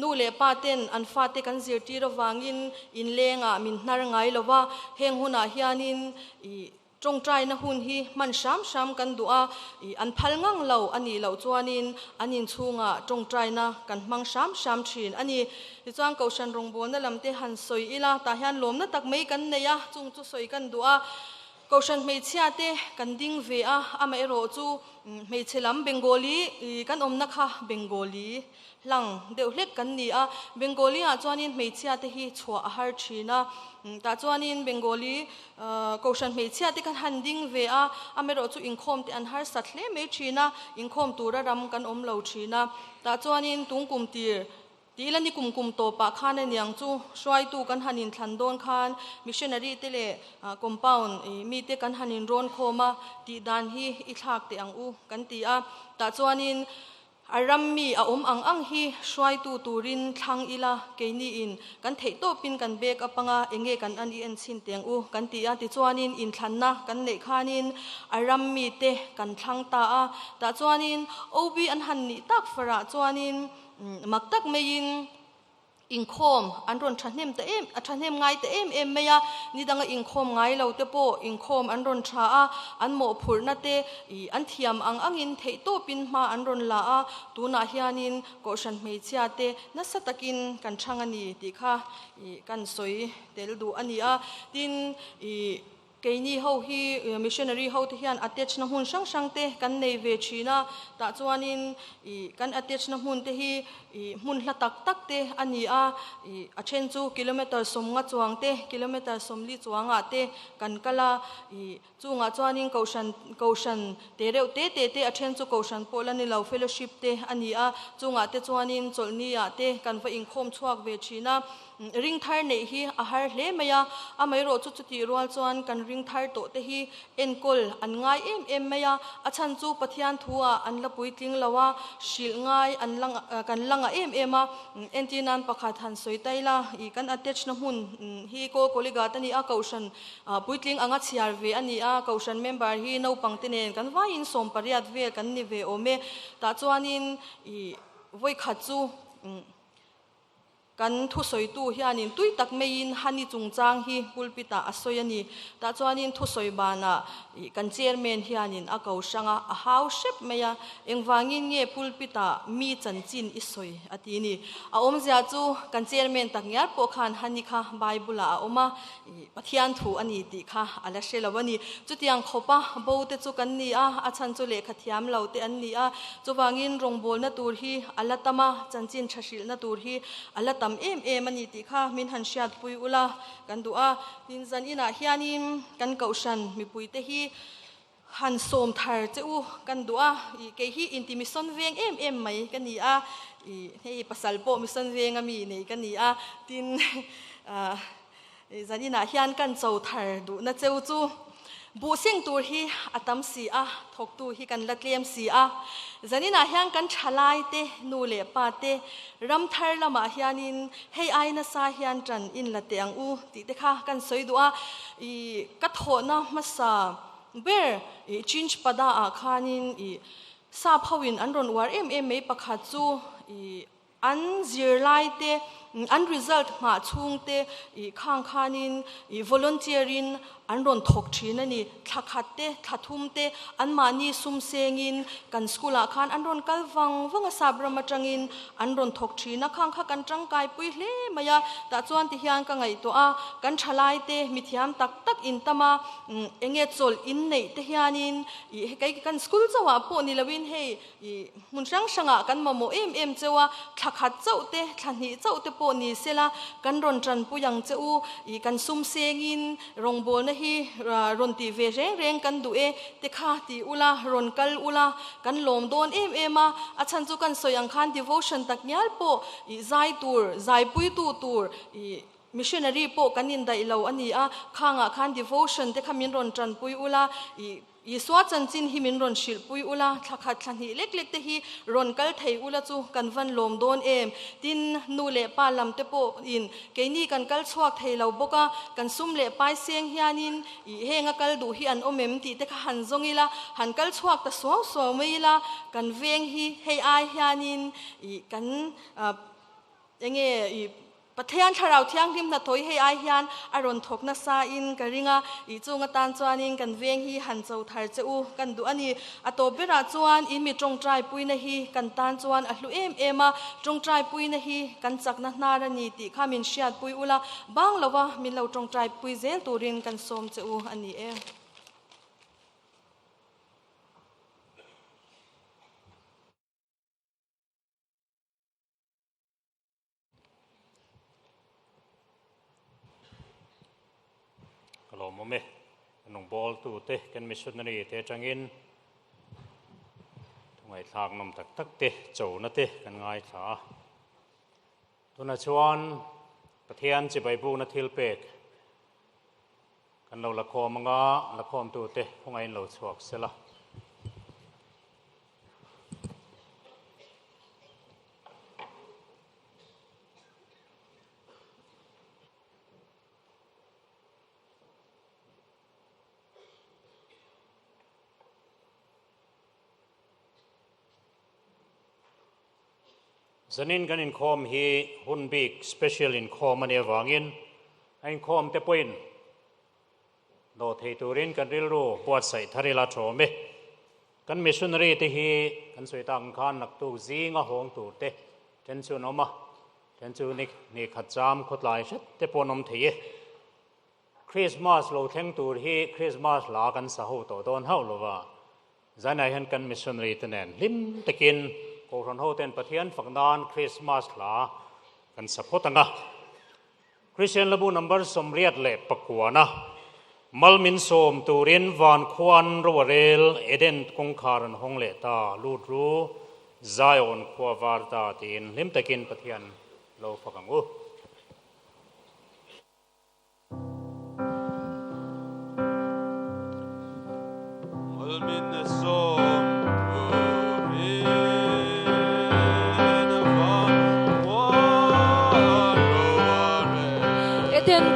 nu le pa ten an fa te kan zirti wangin in lenga min hnar ngai lowa heng huna hianin trong trai na hun hi man sham kan dua an phal ngang lo ani lo chuanin anin chunga trong trai na kan mang sham thin ani chuang ko shan rong bon na lamte han soi ila ta hian lom na tak mei kan neya chung chu soi kan dua ko shan mei chia te kan ding ve a ama ero chu mei chelam bengali kan om na kha bengali lang deuh hlek kan ni a bengali a chuanin mei chia te hi chua a har thina ta chuanin bengali ko shan mei chia te kan handing ve a amero chu inkhom te an har satle me thina inkhom tura ram kan om lo thina ta chuanin tungkum tir tilani kumkum to pa khan aniang chu swai tu kan hanin thlandon khan missionary tele compound mi te kan hanin ron khoma ti dan hi I thak te ang u kan ti a ta chuanin arammi a ang hi swai tu turin thlang ila keini in kan thei to pin kan bek apanga enge kan an I en chin teng u kan ti a ti chuanin in thlanna kan nei khanin arammi te kan thlang ta a ta chuanin obi an han ni tak fara chuanin maktak mein inkhom anron thahnem te em athahnem ngai te em meya nidanga inkhom ngai lo te po inkhom anron tha a anmo phurna te an thiam angin thei to pin ma anron la a tuna hianin ko shan mei chia te na satakin kan thangani ti kha kan soi tel du ani a tin keini ho hi missionary ho te hian attach na hun sang te kan nei ve china ta chuanin kan attach na hun te hi mun hla tak te ani a then chu kilometer somnga chuang te kilometer somli chuanga te kan kala chunga chuanin kaushan te reu te a then chu kaushan polani lo fellowship te ani a chunga te chuanin cholni ya te kan va inkhom chuak ve china ring thar nei hi a har hle maya a mai ro chu ti rual chuan kan ring thar to te hi enkol an ngai em maya a chan chu pathian thua an la pui tling lawa shil ngai an lang kan langa ema entinan pakhat han soitaila I kan attach na hun hi ko koliga tani a kaushan puitling anga chiar ve ani a kaushan member hi no pangtinen kan vai in som pariat ve kan ni ve ome ta chuanin I voi khachu kan thu soi tu hianin tui tak mein hani chungchang hi pulpita asoi ani ta chuanin thu soi bana kan chairman hianin a ko sanga a hau shep meya engwangin nge pulpita mi chanchin isoi atini a omzia chu kan chairman tak ngar po khan hani kha bible a oma pathian thu ani ti kha ala shelawani chutiang khopa bote chu kan ni a chan chu le khathiam lote an ni a chuwangin rongbol na tur hi alatama chanchin thashil na tur hi alat em ani ti kha min han shat pui ula kan dua tin zan ina hianin kan kaushan mi pui te hi han som thar cheu kan dua I ke hi intimation veng em mai kan ni a I hei pasal po mission veng ami nei kan ni a tin zan ina hian kan chau thar du na cheu chu bu sing tur hi atam si a thok tu hi kan latlem si a zanina hian kan thalai te nu le pa te ram thar lama hianin hei aina sa hian tran in la teang u ti te kha kan soidua I ka thona masa ber I change pada a khanin I sa phawin an ron war em mei pakha chu I an zirlai te an result ma chung te I khang khanin I volunteerin an ron thok thina ni thakhat te thathum te an mani sumsengin kan skula khan an ron kalwang wanga sabram atangin an ron thok thina khang kha kan tangkai pui hle maya ta chuan ti hian ka ngai to a kan thalai te mithiam tak tak in tama enge chol in nei te hianin I kai kan school chawa po ni lawin hei I munrang sanga kan mamo em chewa thakhat chau te thani chau te po ni sela kan ron tran puyang cheu I kan sumsengin rongbol na hi ron ti ve reng kan du e te kha ti ula ron kal ula kan lom don ema a chan chu kan soyang khan devotion tak nyal po I zai tur zai pui tu tur I missionary po kanin dai lo ani a khanga khan devotion te khamin ron tran pui ula I swa chanchin hi min ron shil pui ula thakhat thani lek te hi ron kal thei ula chu kan van lom don em tin nu le pa lam te po in keini kan kal chuak thei lo boka kan sum le pai seng hianin I henga kal du hi an omem ti te kha han zongila han kal chuak ta so meila kan veng hi hei ai hianin I kan enge I pathian tharau thiang him na thoi hei ai hian aron thok na sa in karinga I chunga tan chuanin kan veng hi han chau thar cheu kan du ani atobera chuan I mi tong trai pui na hi kan tan chuan a hlu ema tong trai pui na hi kan chakna hnar ani ti khamin shiat pui ula bang lawa min lo tong trai pui zel turin kan som cheu ani e Hello, mome. Nong ball tu te kan missionary te changin. Ngai thak nom tak te chau na te kan ngai tha. Tuna chuan pathian chi bai bu na thil pek. Kan lo la khom nga la khom tu te khongai lo chuak sela. Zanin kan in khom hi hun big special in khom ania wangin ein khom te poin do thei turin kan ril ru puat sai tharila thome kan missionary te hi kan soitang khan nak tu zinga hong tu te ten chu noma ten chu ni khacham khotlai shet te ponom thei Christmas lo theng tur hi Christmas la kan sa ho to don hau lova zanai han kan missionary te nen lim takin ko ron ho ten pathian phangdan Christmas la kan sapotanga Christian labu number somriat le pakwana malmin som turin van khwan rowarel eden kongkharan hongle ta ludru zion khwa warta tin lim takin pathian lo phakangu Eten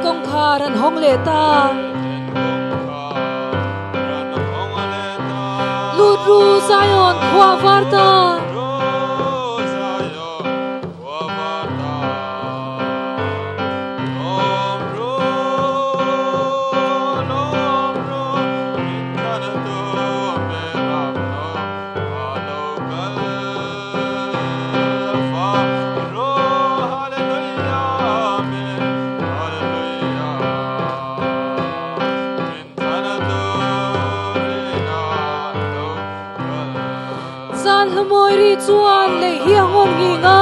kong kharan hong le ta Ludru Zion khwa varta San hamoy ri chuan le hiang ong ngi nga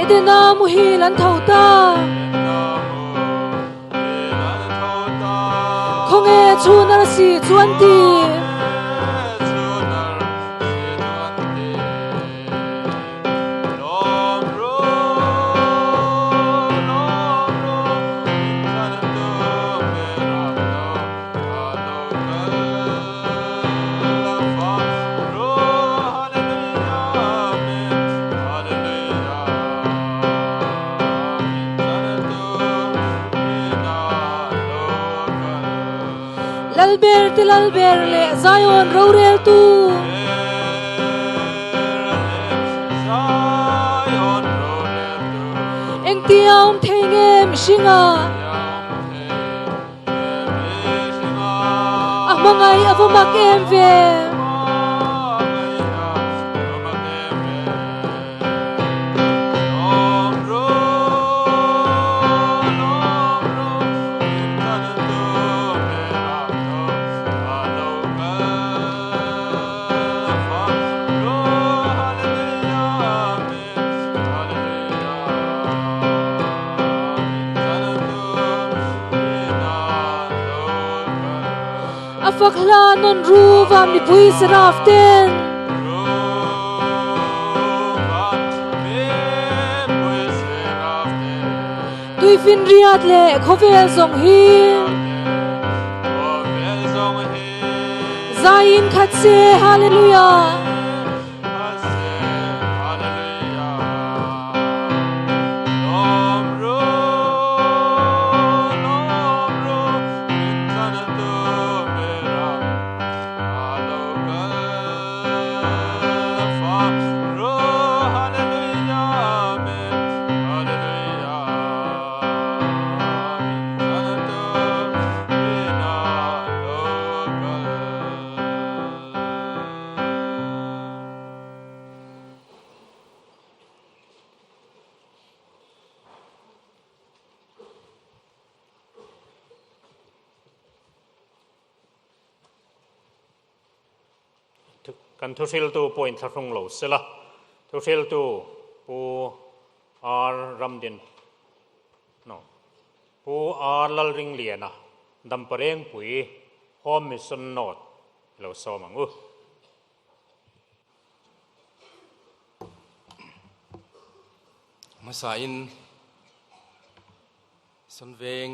Edena mu hilan thau ta Khong e chunar si chuan ti lalber le Zion rorel tu Eng tiam thengem shinga Ahmangai avamak em ve Afakla non ruva mi pui seraften Tui fin riat le khovel zong hi Zain khatse hallelujah Kan thusil tu point tharung lo sela thusil tu pu ar ramdin no pu ar lal ring liana dam pareng pui home mission not lo so mangu Masain son veng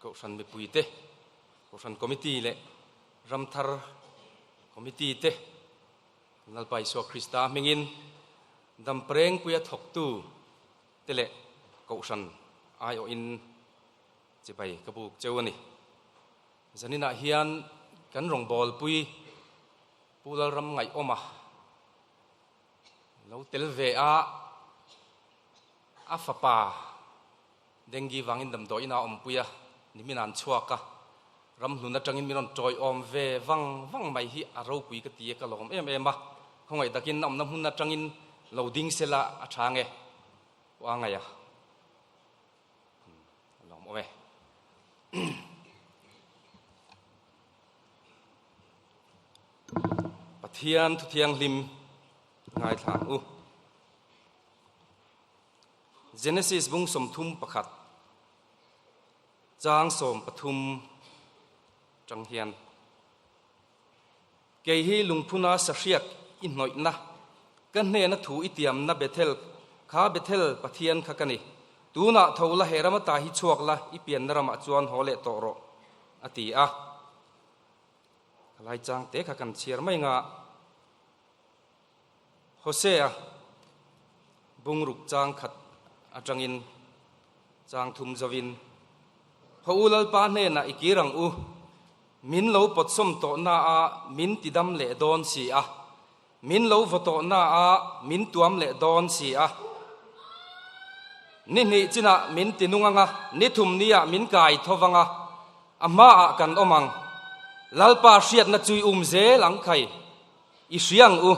ko san be pui te ko san committee le ramthar committee te nalpai so Krista mingin dampreng puya thok tu tele kausan ai o in chipai kabuk chewani zanina hian kan rong bol pui pulal ram ngai oma lo tel ve a fapa dengi wangin dam do ina om puya niminan chuaka ram hluna tangin minon troi om ve wang mai hi aro pui ka tie ka lom em ma khongai takin nam nam hunna tangin loading sela athange wa ngaya lom ome pathian thu thiang lim ngai thang u Genesis bung som thum pakhat chang som pathum Trăng hiền kei hi lungphuna sahriak in hnoina kan hne na thu itiam na Bethel kha Bethel pathian khakani tu na thola herama ta hi chuak la I pian rama chuan hole to ro ati a lai chang te kha kan chiar mai nga Hosea bungruk chang khat atangin chang thum zawin Paulal pa ne na ikirang u min lo potsom to na a min tidam le don si a min lo voto na a min tuam le don si a ni china min tinunganga ni thum nia min kai thowanga ama a kan omang lalpa hriat na chui ze lang khai I hriang u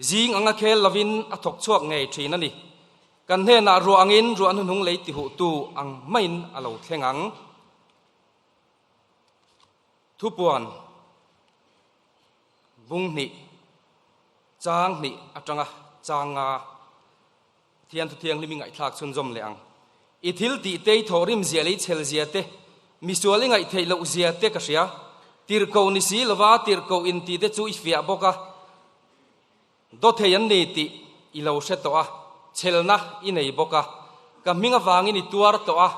jing anga khel lovin a thok chuak ngei thina ni kan he na ro angin ro an hunung lei ti hu tu ang main alo thlengang thupuan bung ni chang ni atanga changa thian thu thiang limi ngai thak chun zom le ang I thil ti te thorim zia lei chel zia te mi suali ngai thei lo zia te ka sia tir ko ni si lova tir ko in ti te chu I fia boka do theyan ni ti I lo se to a chelna I nei boka ka minga wangi ni tuar to a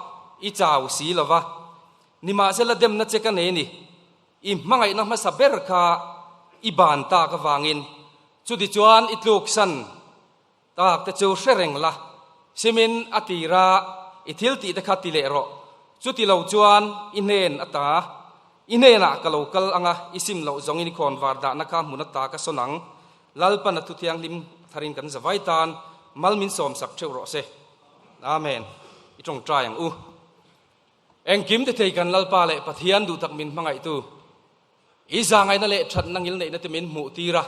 I chau si lova ni ma se la dem na che ka ne ni I mangai na ma saber kha I ban ta ka wangin chu di chuan I tluk san tak te chu shereng la simin atira I thil ti te khati le ro chu ti lo chuan I nen ata I nena ka local anga isim lo zong in khon war da na ka munata ka sonang lalpa na thu thiang lim tharin kan zawai tan malmin som sak theu ro se amen I tong trai ang u eng kim te thei kan lalpa le pathian du tak min mangai tu I zangai na le that nangil nei na te min mu tira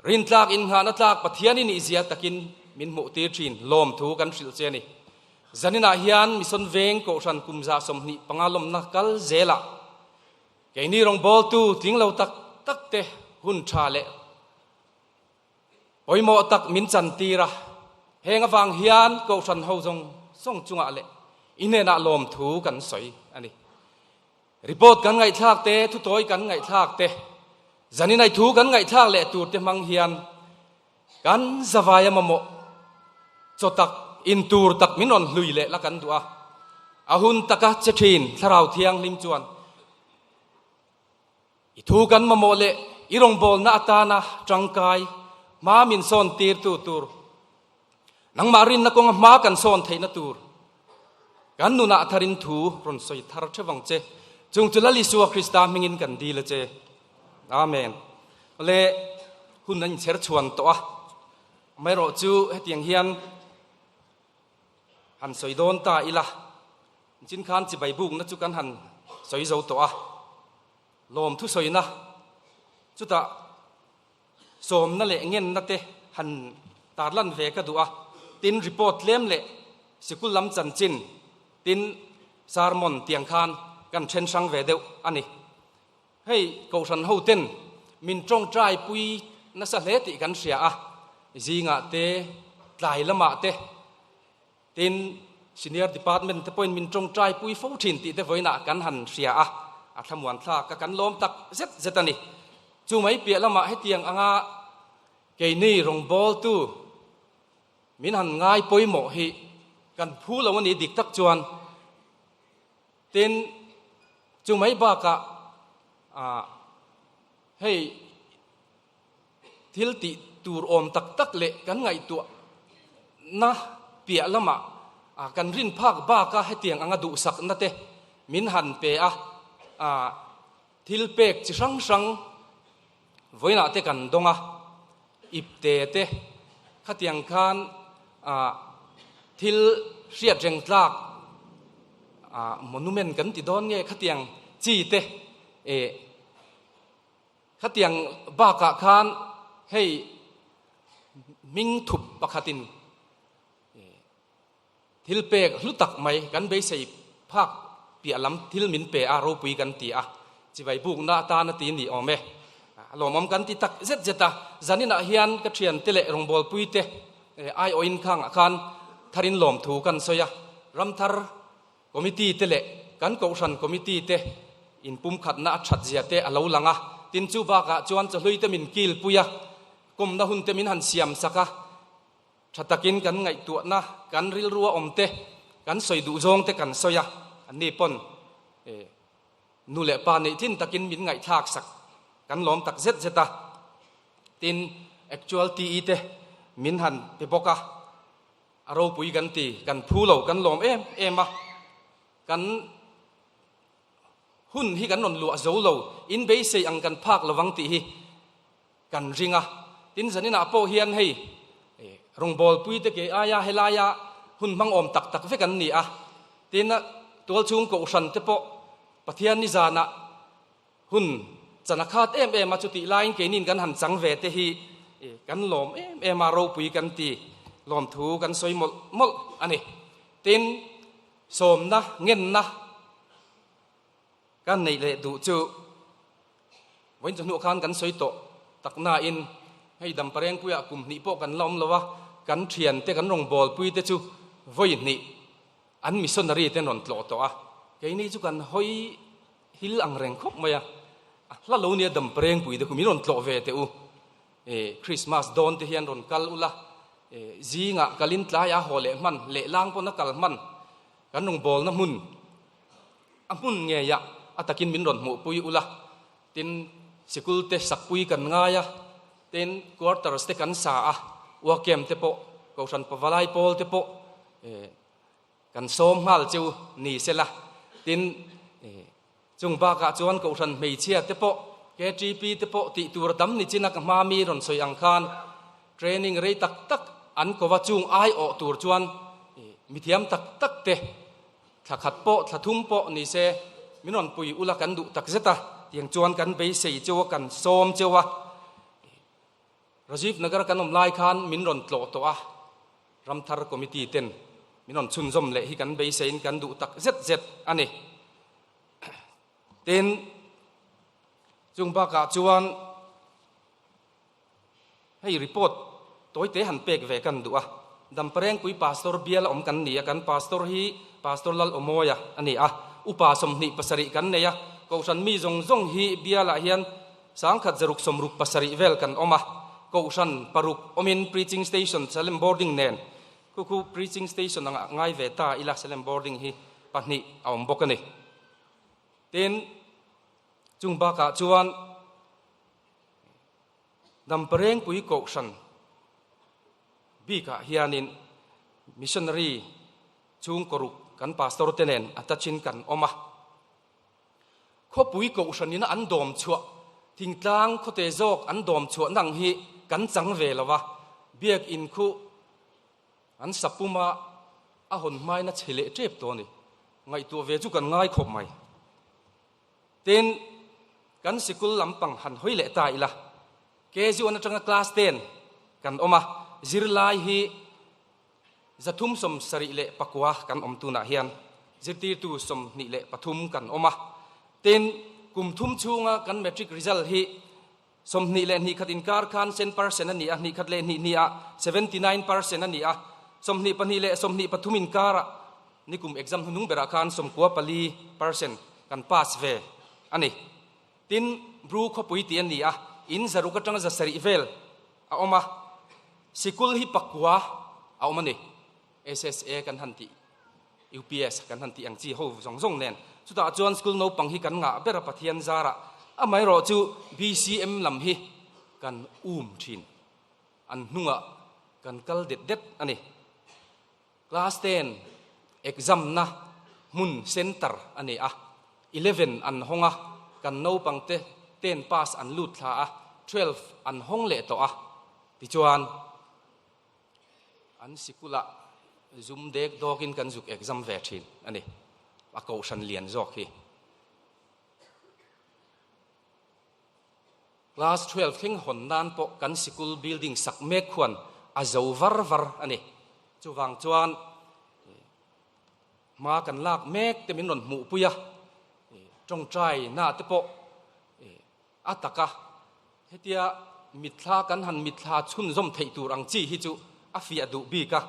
rin tlak in ha na tlak pathian in izia takin min mu tir thin lom thu kan hril che ni zanina hian mison veng ko ran kumza somni pangalom na kal zela keini rong bol tu tinglo tak tak te hun tha le oimo tak min chan tira henga wang hian ko ran ho jong song chunga le inena lom thu kan soi ani report kan ngai thak te thu toy kan ngai thak te zaninai thu kan ngai thak le tur te mang hian kan zawaya mamo chotak in tur tak min on hlui le la kan dua ahun taka chethin tharau thiang lim chuan I thu kan mamo le irong bol na atana tangkai ma min son tir tu tur nang marin na kong ma kan son theina tur kan nu na tharin thu ron soi thar thewang che chung chulali suwa Krista mingin kan di le che amen le hun nan cher chuan to a mai ro chu hetiang hian han soi don ta ila chin khan chi bai buk na chu kan han soi zo to a lom thu soi na chu ta som na le ngen na te han tar lan ve ka du a tin report lem le sikul lam chan chin tin sarmon tiang khan kan chen sang ve deu ani hei ko san ho ten min trong trai pui na sa le ti kan sia a zinga te tlai lama te tin senior department te point min trong trai pui fo thin ti te voina kan han sia a thamwan thla ka kan lom tak zet zetani chu mai pia lama he tiang anga ke ni rong bol tu min han ngai poimo hi kan phu lo ni dik tak chuan tin chu mai ba ka hei thil ti tur om tak tak le kan ngai tu na pia lama kan rin phak ba ka he tiang anga du sak na te min han pe a thil pek chi sang sang voina te kan donga ipte te khatiang khan thil riat reng tlak monument kan ti don nge khatiang chi te khatiang ba ka khan hei ming thup pakhatin thil pek hlutak mai kan be sei phak pi alam thil min pe a ro pui kan ti a chi vai buk na ta na ti ni ome lomam kan ti tak zet zeta zanina hian ka thian tele rong bol pui te ai oin khang khan tharin lom thu kan soya ramthar committee tele kan ko ran committee te in pum khat na that zia te alo langa tin chu ba ka chuan cha hlui te min kil puya kom na hun te min han siam saka chatakin kan ngai tu na kan ril ruwa omte kan soi du zong te kan soya ani pon nu le pa nei tin takin min ngai thak sak kan lom tak zet zeta tin actual ti ite min han pe boka aro pui kan ti kan phu lo kan lom em a kan hun hi kan non lu zo lo in be sei ang kan phak lawang ti hi kan ringa tin zanina po hian hei rong bol pui te ke aya helaya hun mang om tak tak ve kan ni a tin na tol chung ko san te po pathian ni zana hun chana khat em ma chuti lain ke nin kan han chang ve te hi kan lom em ma ro pui kan ti lom thu kan soi mol ani tin som na ngen na kan nei le du chu wen chanu khan kan soi to takna in hei dam pareng puya kum ni po kan lom lowa kan thian te kan rong bol pui te chu voi ni an missionary te non tlo to a ke ni chu kan hoi hil ang reng khop maya la lo ni dam pareng pui te kumin non tlo ve te u Christmas don te hian ron kal ula zinga kalin tla ya hole man le lang po na kal man kan rong bol na mun amun nge ya atakin min ron mu pui ula tin sikul te sakpui kan ngaya ten quarters te kan sa a wakem te po ko san pavalai pol te po kan som hal chu ni sela tin chung ba ka chuan ko san mei chia te po KGP te po ti tur dam ni china ka ma mi ron soi ang khan training rei tak tak an ko wa chung ai o tur chuan mithiam tak tak te thakhat po thum po ni se minon pui ula kan du tak zeta tiang chuan kan be sei chu kan som chewa Rajiv Nagar kan lai khan min ron tlo to a ramthar committee ten minon chun zom le hi kan be sein kan du tak zet ani ten chung ba ka chuan hei report toy te han pek ve kan du a dam pareng pui pastor bial om kan ni kan pastor hi pastor lal omoya ani a upa som ni pasari kan ne ya ko san mi zong hi biala hian sang khat zaruk somruk pasari vel kan oma ko san paruk omin preaching station salem boarding nen ku preaching station anga ngai ve ta ila salem boarding hi pahni awm bokani ten chung ba ka chuan dam pareng pui ko san bi ka hianin missionary chung koruk kan pastor tenen atachin kan oma kho pui ko sanina an dom chua thingtlang khote jok an dom chua nang hi kan chang ve lawa biak in khu an sapuma a hon mai na chele trep to ni ngai tu ve chu kan ngai khop mai ten kan sikul lampang han hoile ta ila ke ju an atanga class 10 kan oma zirlai hi zathum som sari le pakwa kan om tu na hian zirti tu som ni le pathum kan oma ten kum thum chunga kan metric result hi som ni le ni khatin kar khan 10% ani a ni khat le ni a 79% ani a som ni pani le som ni pathumin kara ni kum exam hunung bera khan som kwa pali percent kan pass ve ani tin bru kho pui ti ani a in zaru ka tanga za sari vel a oma sikul hi pakwa a oma ni SSA kan hanti UPS kan hanti ang chi ho zong nen chuta chuan school no pang hi kan nga bera pathian zara amai ro chu BCM lam hi kan thin an hnunga kan kal det ani class 10 exam na mun center ani a 11 an honga kan no pang te 10 pass an lut tha a 12 an hong le to a ti chuan an sikula zoom dek dokin kan zuk exam ve thin ani a ko san lian zok hi class 12 thing hon nan po kan sikul building sak me khwan a zo var ani chuwang chuan ma kan lak mek te min ron mu puya trong trai na te po ataka hetia mitla kan han mitla chun zom thei tur ang chi hi chu a fi adu bi ka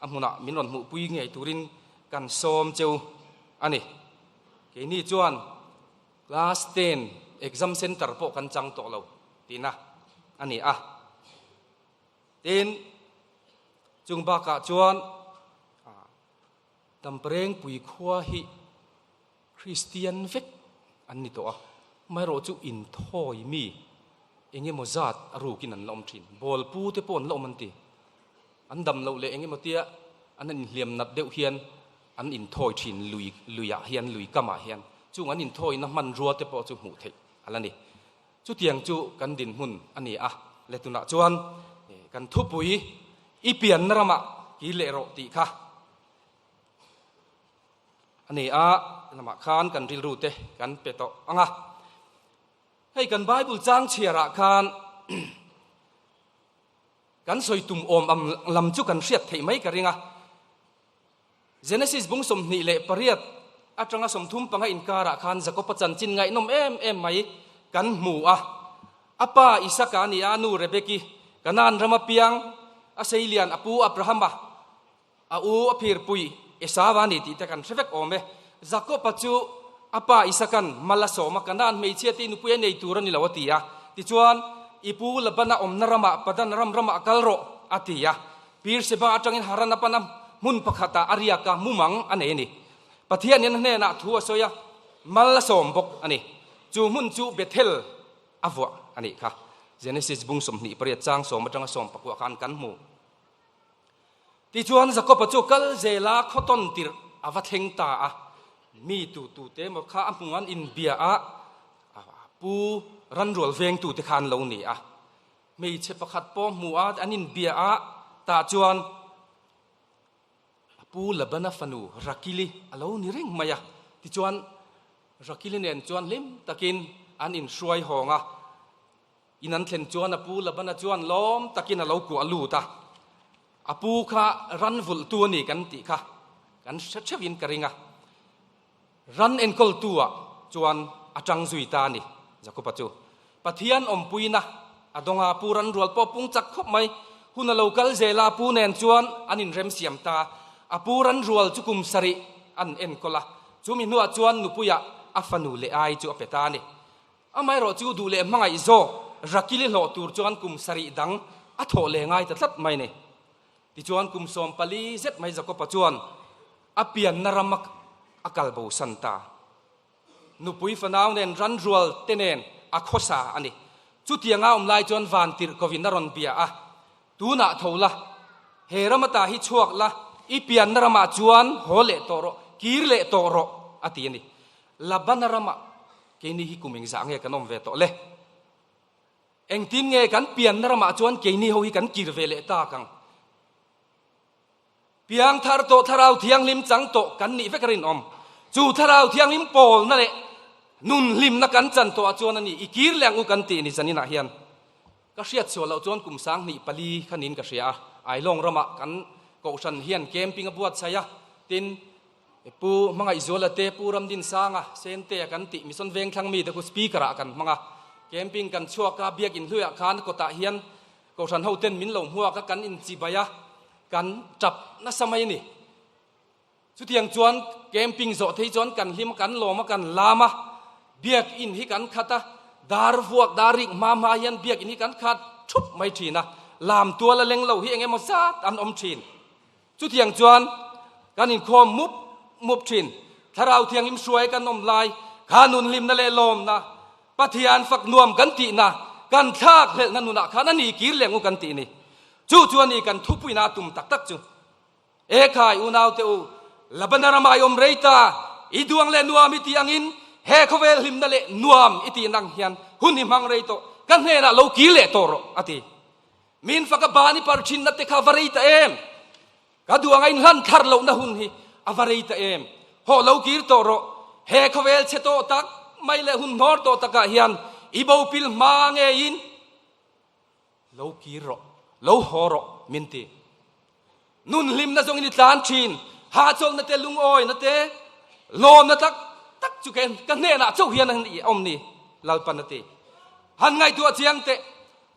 amuna min ron mu pui ngei turin kan som cheu ani ke ni chuan class 10 exam center po kan chang to lo tina ani a ten จงบากะจวนตำเปรงปุยขวาฮิคริสเตียนเวกอันนี้ตัวไม่รู้จุอินทอยมีเองมจัดรู้กินนันลมทินบอลปูเตปอนลมมันตีอันดำเราเลยเองมเตียอันนั้นเหลี่ยมนับเดียวเฮียนอันอินทอยทินลุยเฮียนลุยกามาเฮียนจุอันอินทอยน้ำมันรัวเตปอจุหูเทอะไรนี่จุเตียงจุกันดินหุ่นอันนี้เลตุนักจวนกันทุบปุยอีเปลี่ยนนรมะกิเลโรติค่ะอันนี้นรมะขานกันริลรูเตกันเปโตให้กันไบเบิลจ้างเชียระคานกันสอยตุ่มอมลำจุกันเสียดเทไม่กระริงGenesis บุ้งสมนิเลปริยัดอัตรังสมทุมปังอินการะคานจะก็ประจันจินไงนมไม่กันหมู่อาป้าอิสกานีนูเรเบกีกันนันรำเปียงอาเซเลียนอปูอับราฮัมอูอภิรปุยเอสาวานิติแต่กันเสวกอมจะก็ปัจจุอาป้าอิสกันมาลาโสมากันนันไม่เชื่อที่นุปุยในตัวนี้ละวติติจวนอีปูลบนาอมนรมะปดันรำกัลโรอติปีร์เสบาจังอินหารันปนัมมุนปะขตาอาริยากามุมังอันนี้ปะเทียนเนี่ยนะทัวโซยมาลาโสมบกอันนี้จูมุนจูเบเทลอาวะอันนี้ค่ะเจเนซิสบุ้งสมนิปริยจางสมมาจังสมปะกวากันกันหมู่ที่ชวนจะก็ปัจจุกัลเจลาขต้นติรอวัตเฮงตามีตูเตมข้าอัมงานอินเบียปูรันรัวเวงตูเตคานเหล่านี้มีเชปขัดป้อมหมู่อันอินเบียตาชวนปูละบันฟันูรักกิลีเหล่านี้เร่งมายที่ชวนรักกิลีเนี่ยชวนเล่มตะกินอันอินช่วยหงอินันเทนจวนปูละบันจวนล้อมตะกินเรากัวลูตาปูข้ารันฟุลตัวนี่กันติค่ะกันเชวินกริงรันเอ็นกอลตัวจวนอาจังซุยตานี่จะก็ปัจจุปะเทียนอมปุยนะอดงปูรันรัวปอปุงจักขบไหมหุ่นเรากัลเจลาปูเนนจวนอันอินเรมเสียมตาปูรันรัวจุกุมสริอันเอ็นกอละจุมินัวจวนนุปุยอัฟนูเลไอจูอเปตานี่ไม่รอจูดูเลมังไอโซรักกิเลโลตูจวนกุมสริดังอัทโอเลง่ายแต่ทัดไม่เนี่ยที่จวนกุมสมปลีเจ็ดไม่จะก็ปัจจุบันเปลี่ยนนรมักอัลบูสันตานุปุยฟนาวเนนรันรัวเตเนนอักษาอันนี้จุดยังเอาไล่จวนวันติรกวินนรอนเบียตูน่าทว่าเฮรมตาฮิชวกละอีเปลี่ยนนรมาจวนโหเลโตโรกีรเลโตโรอัตินี่ลับนรมาเกนี่ฮิคุมิงจางเงกันอมเวโตเลเองทีมเงกันเปลี่ยนนรมาจวนเกนี่เขาฮิกันกีรเวเลตากังเพียงทารโตทาราวเทียงลิมจังโตกันนี่เฟกรินอมจูทาราวเทียงลิมโปลนั่นแหละนุนลิมนักกันจันโตจวนนั่นนี่อีกีรแรงอุกันตีนี่จันนี่นาเฮียนก็เสียดส่วนเราจวนกุมสังนี่ปลีขันินก็เสียไอลงระมะกันก็ฉันเฮียนเกมปิงบวชใช่ยะตินปูมังไอโซละเตปูรำดินสางเซนเตกันติมิสนเวงทั้งมีแต่กูสปีกระกันมังเกมปิงกันชัวกาเบียกินเลือคานก็ตาเฮียนก็ฉันเฮาเต้นมินหลงหัวกันอินจีบายะกันจับนัสมัยนี่สุดที่ยังจวนเกมปิงโซที่จวนกันลิมกันโลมากันลามาเบียกอินฮิกันขัดดาร์ฟวกดาริกมายันเบียกอินฮิกันขัดชุบไม่ทีนะลามตัวละเล็งเราเฮียงเอมาซาอันอมทีนสุดที่ยังจวนกันอินคอมมุบทีนถ้าเราเทียงอิมช่วยกันนมลายขานุนลิมนั่นเลยลมนะปะเทียนฝักนวมกันตีนะกันทากเล่นนั่นนุนะขานันนี่กีรเลี้ยงกันตีนี่จู่จวนนี่กันทุบวินาตุมตักจูเอขายอุนาวเตอูลับนารามายอมเรตาอีดวงเลนัวมิติอังอินเฮคเวลิมนั่นเลยนัวมอิตินังเฮียนหุ่นหิมังเรโตกันเฮน่ะเรากีเลโตโรอติมินฟักบานิปาร์ชินนัตเตคาฟารีตเอมกระดวงไอ้ลันคาร์โลนะหุ่นหิอฟารีตเอมโหเรากีโตโรเฮคเวลเชโตตักไม่เลหุ่นนอร์โตตักเฮียนอีบาวปิลมาเงยินเรากีโรเราหอโรมินตีนุนลิมนะจงอินิตานชินหาจงนัตเตลุงโอยนัตเตโลมนัตักจุกันกันเนน่ะเจ้าเฮียนนั่นอมนี่ลาปันตีหันไงตัวเจียงเต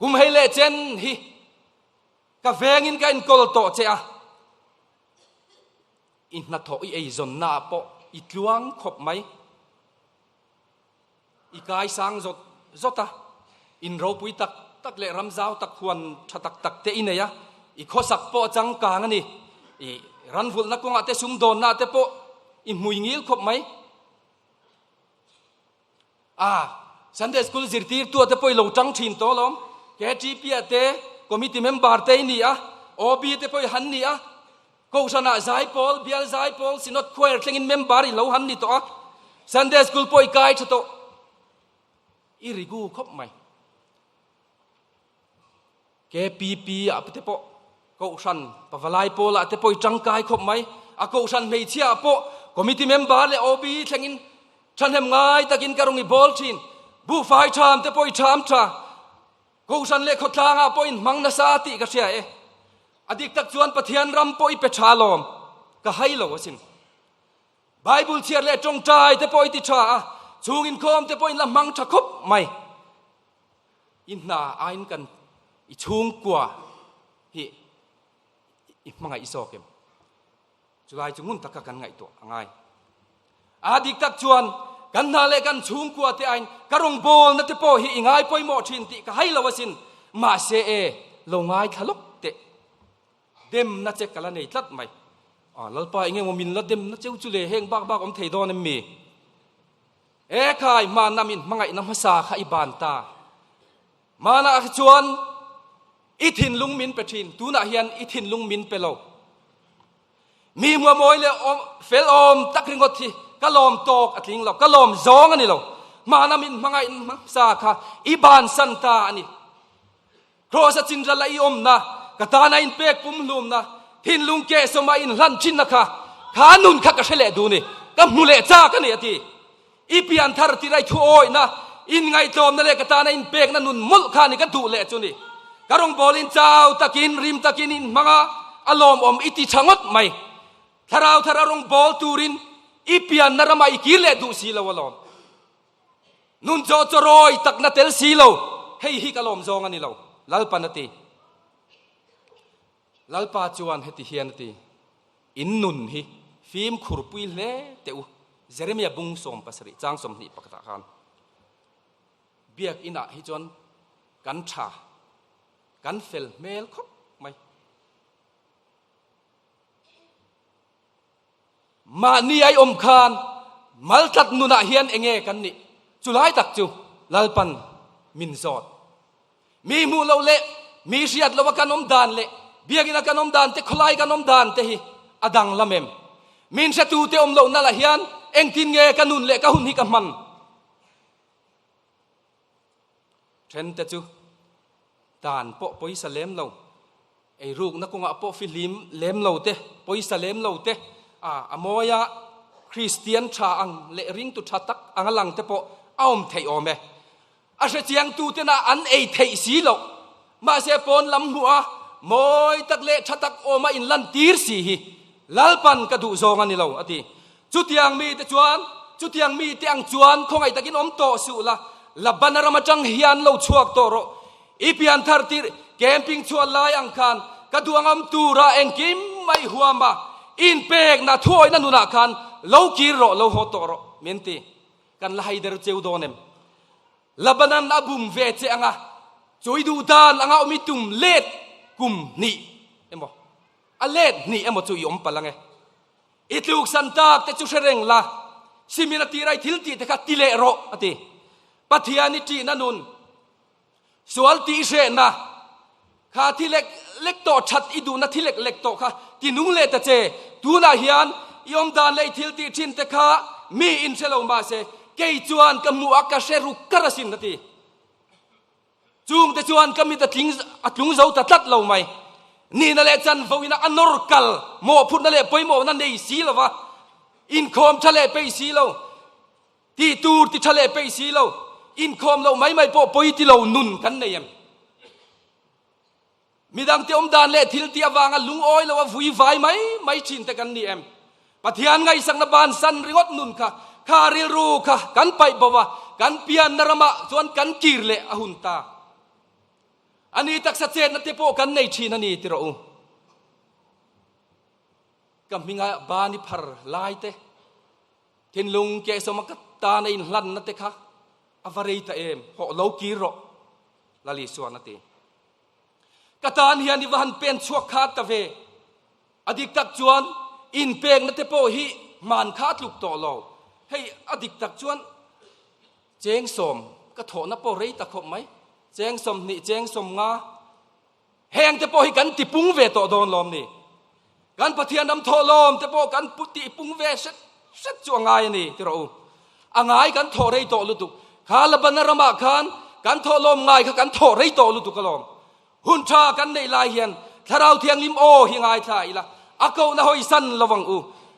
กุมให้เลเจนฮีกาเวงินกันกอลโตเจ้าอินนัทโตอีเอซอนนาปออีกลวงขบไหมอีกายสังจดตาอินเราปุยตักเลรำเจ้าตักควรชะตักเตอินเนีย อีข้อสักโปจังกางนี่อีรันฟุลนักกงอาเตซุมโดนนาเตโปอีมุยงิลครบไหมซันเดย์สคูลจิรตีตัวเตโปอีโลจังชินโตล้อมแกจีพีเตคอมมิตี้เมมเบอร์เตนี่โอบีเตโปอีหันนี่กูชนะไซพอลเบียลไซพอลสินอตควอร์เทงอินเมมเบอร์อีโลหันนี่ตัวซันเดย์สคูลโปอีกายชโตอีริกูครบไหมแกปีอะเตโปกูชันปะวลายโปละเตโปอีจังกายครบไหมกูชันไม่เชื่อโปคอมมิตี้เมมเบอร์เลโอบีเทงอินฉันเห็นง่ายตะกินกระรงอีบอลชินบูไฟชามเตโปอีชามชากูชันเล็กขดทางโปอินมังนาซาติกระเชียอดีตตักจวนปะเทียนรำโปอีเปชาลอมก็ให้เราสินไบเบิลเชียร์เล่จงใจเตโปอีติชาชูงินคอมเตโปอินละมังชะคบไม่อินนาไอน์กันอีชูงกว่าฮีอีมังไงอีโซเกมจุลายจุงุนตะกันไงตัวง่ายอดีตตักจวนกันนาเลกันชูงกว่าเตไอน์กระรงโบลนั่นเตโปฮีง่ายปอยหมอชินติก็ให้เราสินมาเซลงง่ายทะลุเตเดมน่าจะกันละเนี่ยตัดไหมแล้วไปเงี้ยว่ามินแล้วเดมน่าจะจุเลเฮงบ้าอมเทดอนมีใครมานามินมังไงน้ำภาษาข้าอิบานตามานาจวนอิทินลุงมินเปทินตูน่าเฮียนอิทินลุงมินเปโลมีมัวมวยเลยเฟลอมตักริงกทีกะลอมตอกอัดลิงเรากะลอมซองอันนี้เรามานามินมังไงน้ำภาษาข้าอิบานสันตาอันนี้โครสจินจะไล่อมนะกตานาอินเปกปุ่มลุมนะทินลุงเกสมาอินลันชินนะคะขานุนขักกระเฉลดูนี่กับมุเลจ้ากันเนี่ยทีอีพีอันทาร์ติไรทุโอยนะอินไงโจมนั่นแหละกตานาอินเปกนั่นนุนมุลขานี่กันดูเละจุนี่กระรงบอลินเจ้าตะกินริมตะกินอินมังอาอารมณ์อมอิติชงดไหมทารรงบอลตูรินอีพีอันนารมาอีกิเลดูสีลาวลอมนุนโจโจรอยตักนาเตลสีลาวเฮฮิกอารมณ์จงอันนี้ลาวลาลปานตีลาลปาจวนเฮติเฮียนตีอินนุนฮีฟิล์มขุรปุยเล่เตวเจเรมียบุงสมปัสริจางสมนิปกตะขันเบียกอินะฮิจวนกันชากันเฟลเมลคบไหมมานี่ไออมคานมัลตัดนุนะเฮียนเองกันนี่จุไลตักจูลาลปันมินซอดมีมูเลาเละมีเสียดเลวกันอมดานเละเบียกินกันอมดานเตคลายกันอมดานเตหิอดังละเมมมินเสตูเตอมเลวนั่นละเฮียนเอ็งทินเงกันนุนเละกะหุนฮิกะมันเทรนเตจูดานโปปอยสเลมเลวไอรูกนักกงอาโปฟิลิมเลมเลวเตปอยสเลมเลวเตอโมยาคริสเตียนชาอังเลริงตุทัตักอังลังเตโปอ้อมเทยอมเมอาเจียงตูเตนะอันเอเทยสีโลมาเสปนลำหัวมอยตักเละชัตักโอมาอินลันตีร์สีฮีลาลปันกระดูซองอันนี้เราอติจุดยังมีแต่จวนจุดยังมีแต่อังจวนคงไอตะกินอมโตสุละลับบันรมาจังเฮียนเราชวกโตโรอีพิอันทาร์ตีแกมปิ้งชวนลายอังคารกระดูอังมตูระเองกิมไม่หัวมาอินเปกนาถ้วยนั่นนุนักคันเรากีโรเราโฮโตโรเมนตีกันไล่เดรเจวโดเนมลับบันนับุมเวเจงะจอยดูดานอังเอามิตุมเลดกุมนี่เอ็มบอกอเลดนี่เอ็มบอกจุยอมปะลังเออิทุกสันตาเตจุเชเรงละสิมินาตีไรทิลตีเตคัดติเลโรอติปัทยานิจีนันุนสวลตีเชนะข้าที่เล็กโตชัดอิดูนะที่เล็กโตข้าที่นุ่งเลตเจดูนาเฮียนยอมดานเลยทิลตีชินเตข้ามีอินเชลมาเซเกยจวนกับมัวกาเชรุกระสินนาทีจูงแต่จวนก็มีแต่ทิ้งอัดลุงเจ้าตัดตัดเราไหมนี่นั่นแหละจันฟวินะอันนรกัลโมพุทธนั่นแหละไปโมนั่นในสีละวะอินคอมทะเลไปสีเราที่ตูที่ทะเลไปสีเราอินคอมเราไม่พอไปที่เรานุนกันในยังมีดังเตียมดานเละทิลเตียวางลุงอ้อยเราว่าฟุยไฟไม่ชินแต่กันนี่เอ็มปฏิญาณไงสังนบานสันริงดนุนค่ะข้าเรียรู้ค่ะกันไปบ่าวกันเปียนนรมะส่วนกันกีรเละอหุนตาอันนี้ตักสัจเจนนัตเตโปกันในชีนันนี่ติเรากับมิงาบานิพาร์ไลเตทินลุงเกสมักตาในลันนัตเตค่ะอวารีตาเอ็มหอเลากีโรลาลิสวานัตเต กตานเฮียนิวันเป็นชั่วขาดตะเวอดิกตักจวนอินเปงนัตเตโปหิมันขาดลูกต่อเราให้อดิกตักจวนเจงสมก็โถนโปรีตะขบไหมเจงสมนี่เจงสมงาแหงจะโปหิกันติปุงเวต่อโดนลมนี่กันปะเทียนน้ำโทลมจะโปกันปุติปุงเวเสจวงไงนี่ที่เราอ่างไงกันโถรีต่อลุตุขาลบันนรมาขันกันโทลมไงกันโถรีต่อลุตุกลมหุ่นชากันในลายเฮียนถ้าเราเทียงลิมโอหิงไงท่าอีละอากูน่าหอยสันระวังอู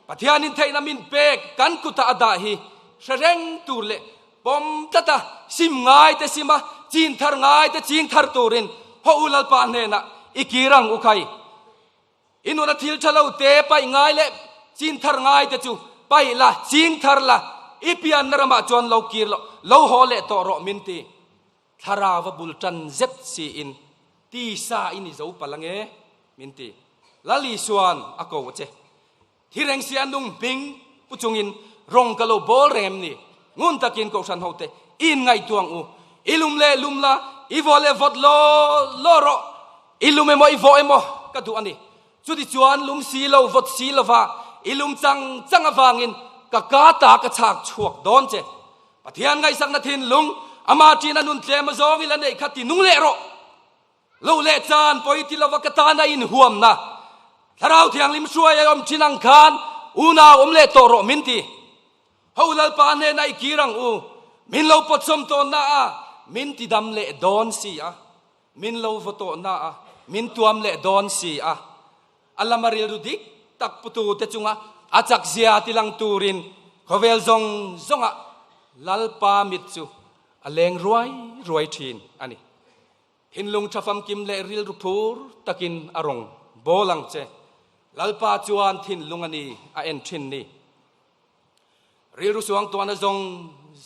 ปะเทียนินเทนามินเปกกันกุตาอดาฮีเสรงตูเล่ปมตตาซิมไงแต่ซิมาจีนทาร์ไงแต่จีนทาร์ตูรินฮอุลลปานเนนะอีกีรังอุคัยอินุนาทิลชะเลาเตไปไงเล่จีนทาร์ไงแต่จูไปละจีนทาร์ละอีพิอันนรมาจวนเรากีร์เราฮอเล่ต่อรอมินตีทาราวบุลจันเจ็บซีอินตีซาอินิเจ้าพลังมินตีลาลีสวนอากูเจที่เร่งเสียนุ่งปิงผู้จงอินรงกะโลบอลเรมนี่งุนตะกินกูสันโฮเตอินไงตัวงูอิลุมเล่ลุมละอีโวเลฟอดโลโรอิลุมเอโมอีโวเอโมกระดูอันนี้จุดที่จวนลุมสีโลฟอดสีโลฟาอิลุมจังอฟางินกะกาตากะฉากชวกโดนเจปะเทียนไงสักนาทีลุงอามาจีนันุนเตมซองอิลันเอขัดที่นุ่งเล่โรโลเล่จานปอยที่เราวักตานาอินห่วมนะถ้าเราเทียงลิมช่วยอมชินังคานอูนาอมเล่โตโรมินตีฮาลลปานเนนายกีรังอูมินเราปดสมโตนามินติดำเล่ดอนสีมินเราฟโตนามินตัวมเล่ดอนสีอัลลามาริลดิกตักปุตูเตจุงอาจักเสียติลังตูรินเขาเวลซงลัลปามิตซูอเลงรวยทีนอันนี้หินลุงชฟมกิมเล่ริลรูพูร์ตะกินอารมณ์โบลังเจลัลปาจวนทินลุงอันนี้เอ็นทินนี่ริรุสวงตัวนั้น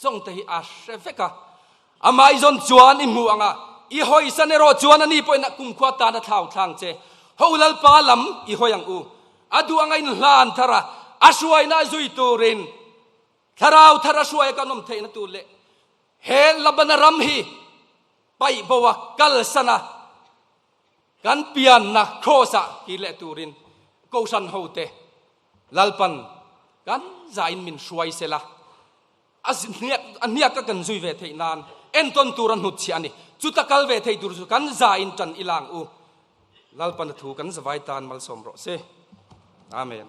ซงเตหิอาเชฟกะอามาอิจนจวนอิมูอังอีหอยสันเนโรจวนอันนี้ปอยนักกุมขวาตาณท้าวทางเจฮาวลัลปาลัมอีหอยังอูอดูอังอินลานทาระอาช่วยน่าจุยตูรินทาราวทาระช่วยกันนมเทนตูเล่เฮลลับนรัมฮีไปบวกกัลสนะกันเปียนนักโคสะฮิเลตูรินกูสันโฮเตลัลปันกันใจมินช่วยเสละอันเนี้ยก็กันจุยเวทีนานเอ็นต้นตูรันหุดเชียนี่จุดตะกัลเวทีดูสุกันใจจันอิลังอูลัลปันถูกันสบายตานมัลสมรสเซอาเมน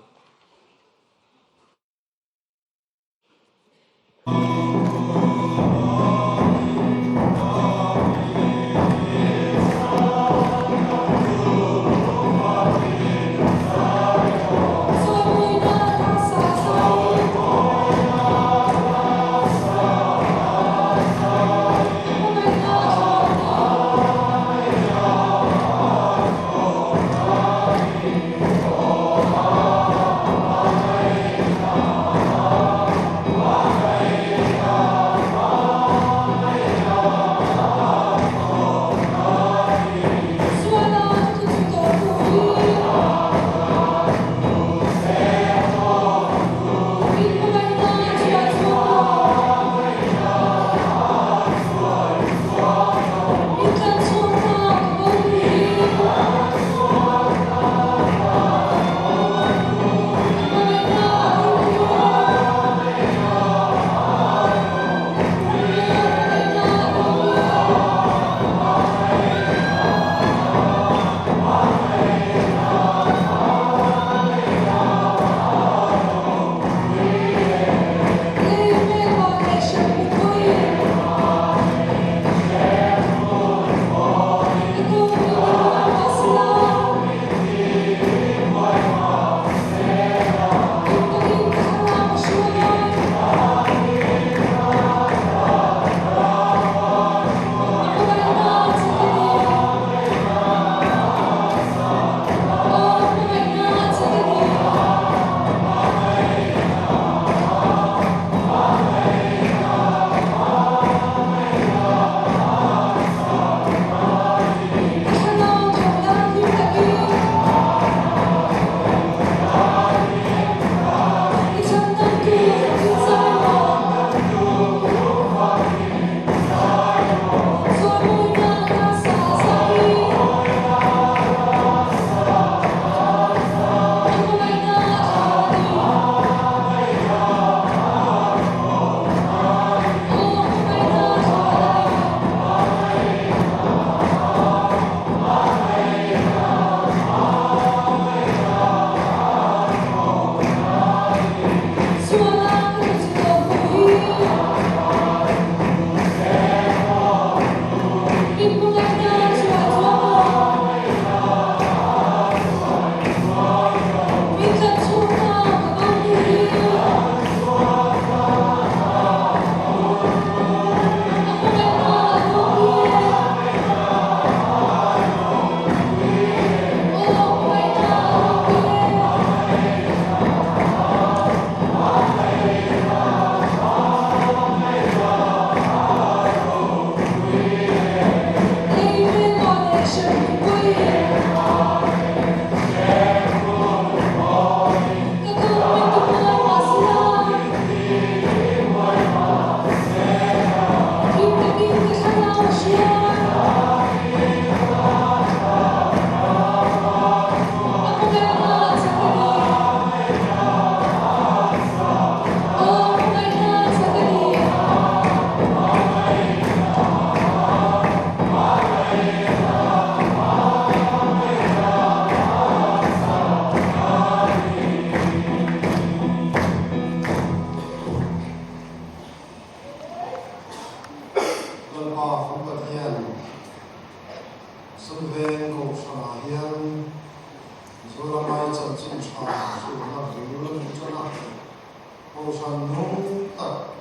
lung tak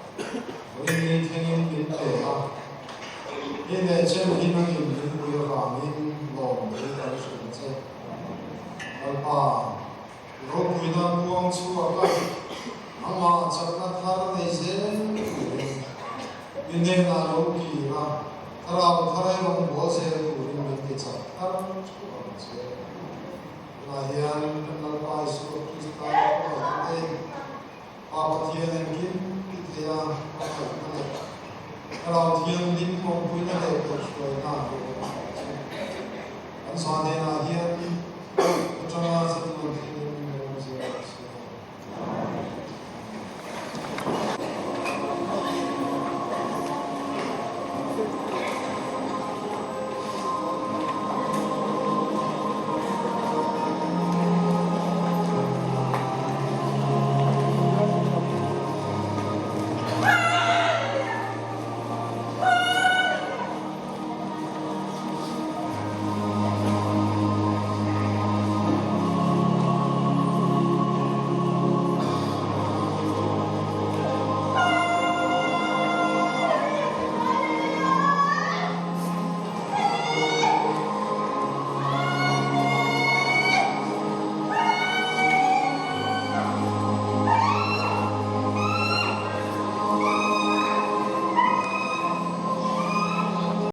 ri thengin bin te a ine chen hinang in bin ri ramin lom ri ta sun che alpa ro puina buang chu aka ama chakna thar nei se ine na ro ki na thara tharai long bo se ri min ti chak thar chu che na hian alpa su krista ko te Papa Thiên Anh Kim thì kalau Thiên Linh Mong Quý Nó Đẹp Được Rồi Nào Anh Soạn Thế Là Thiên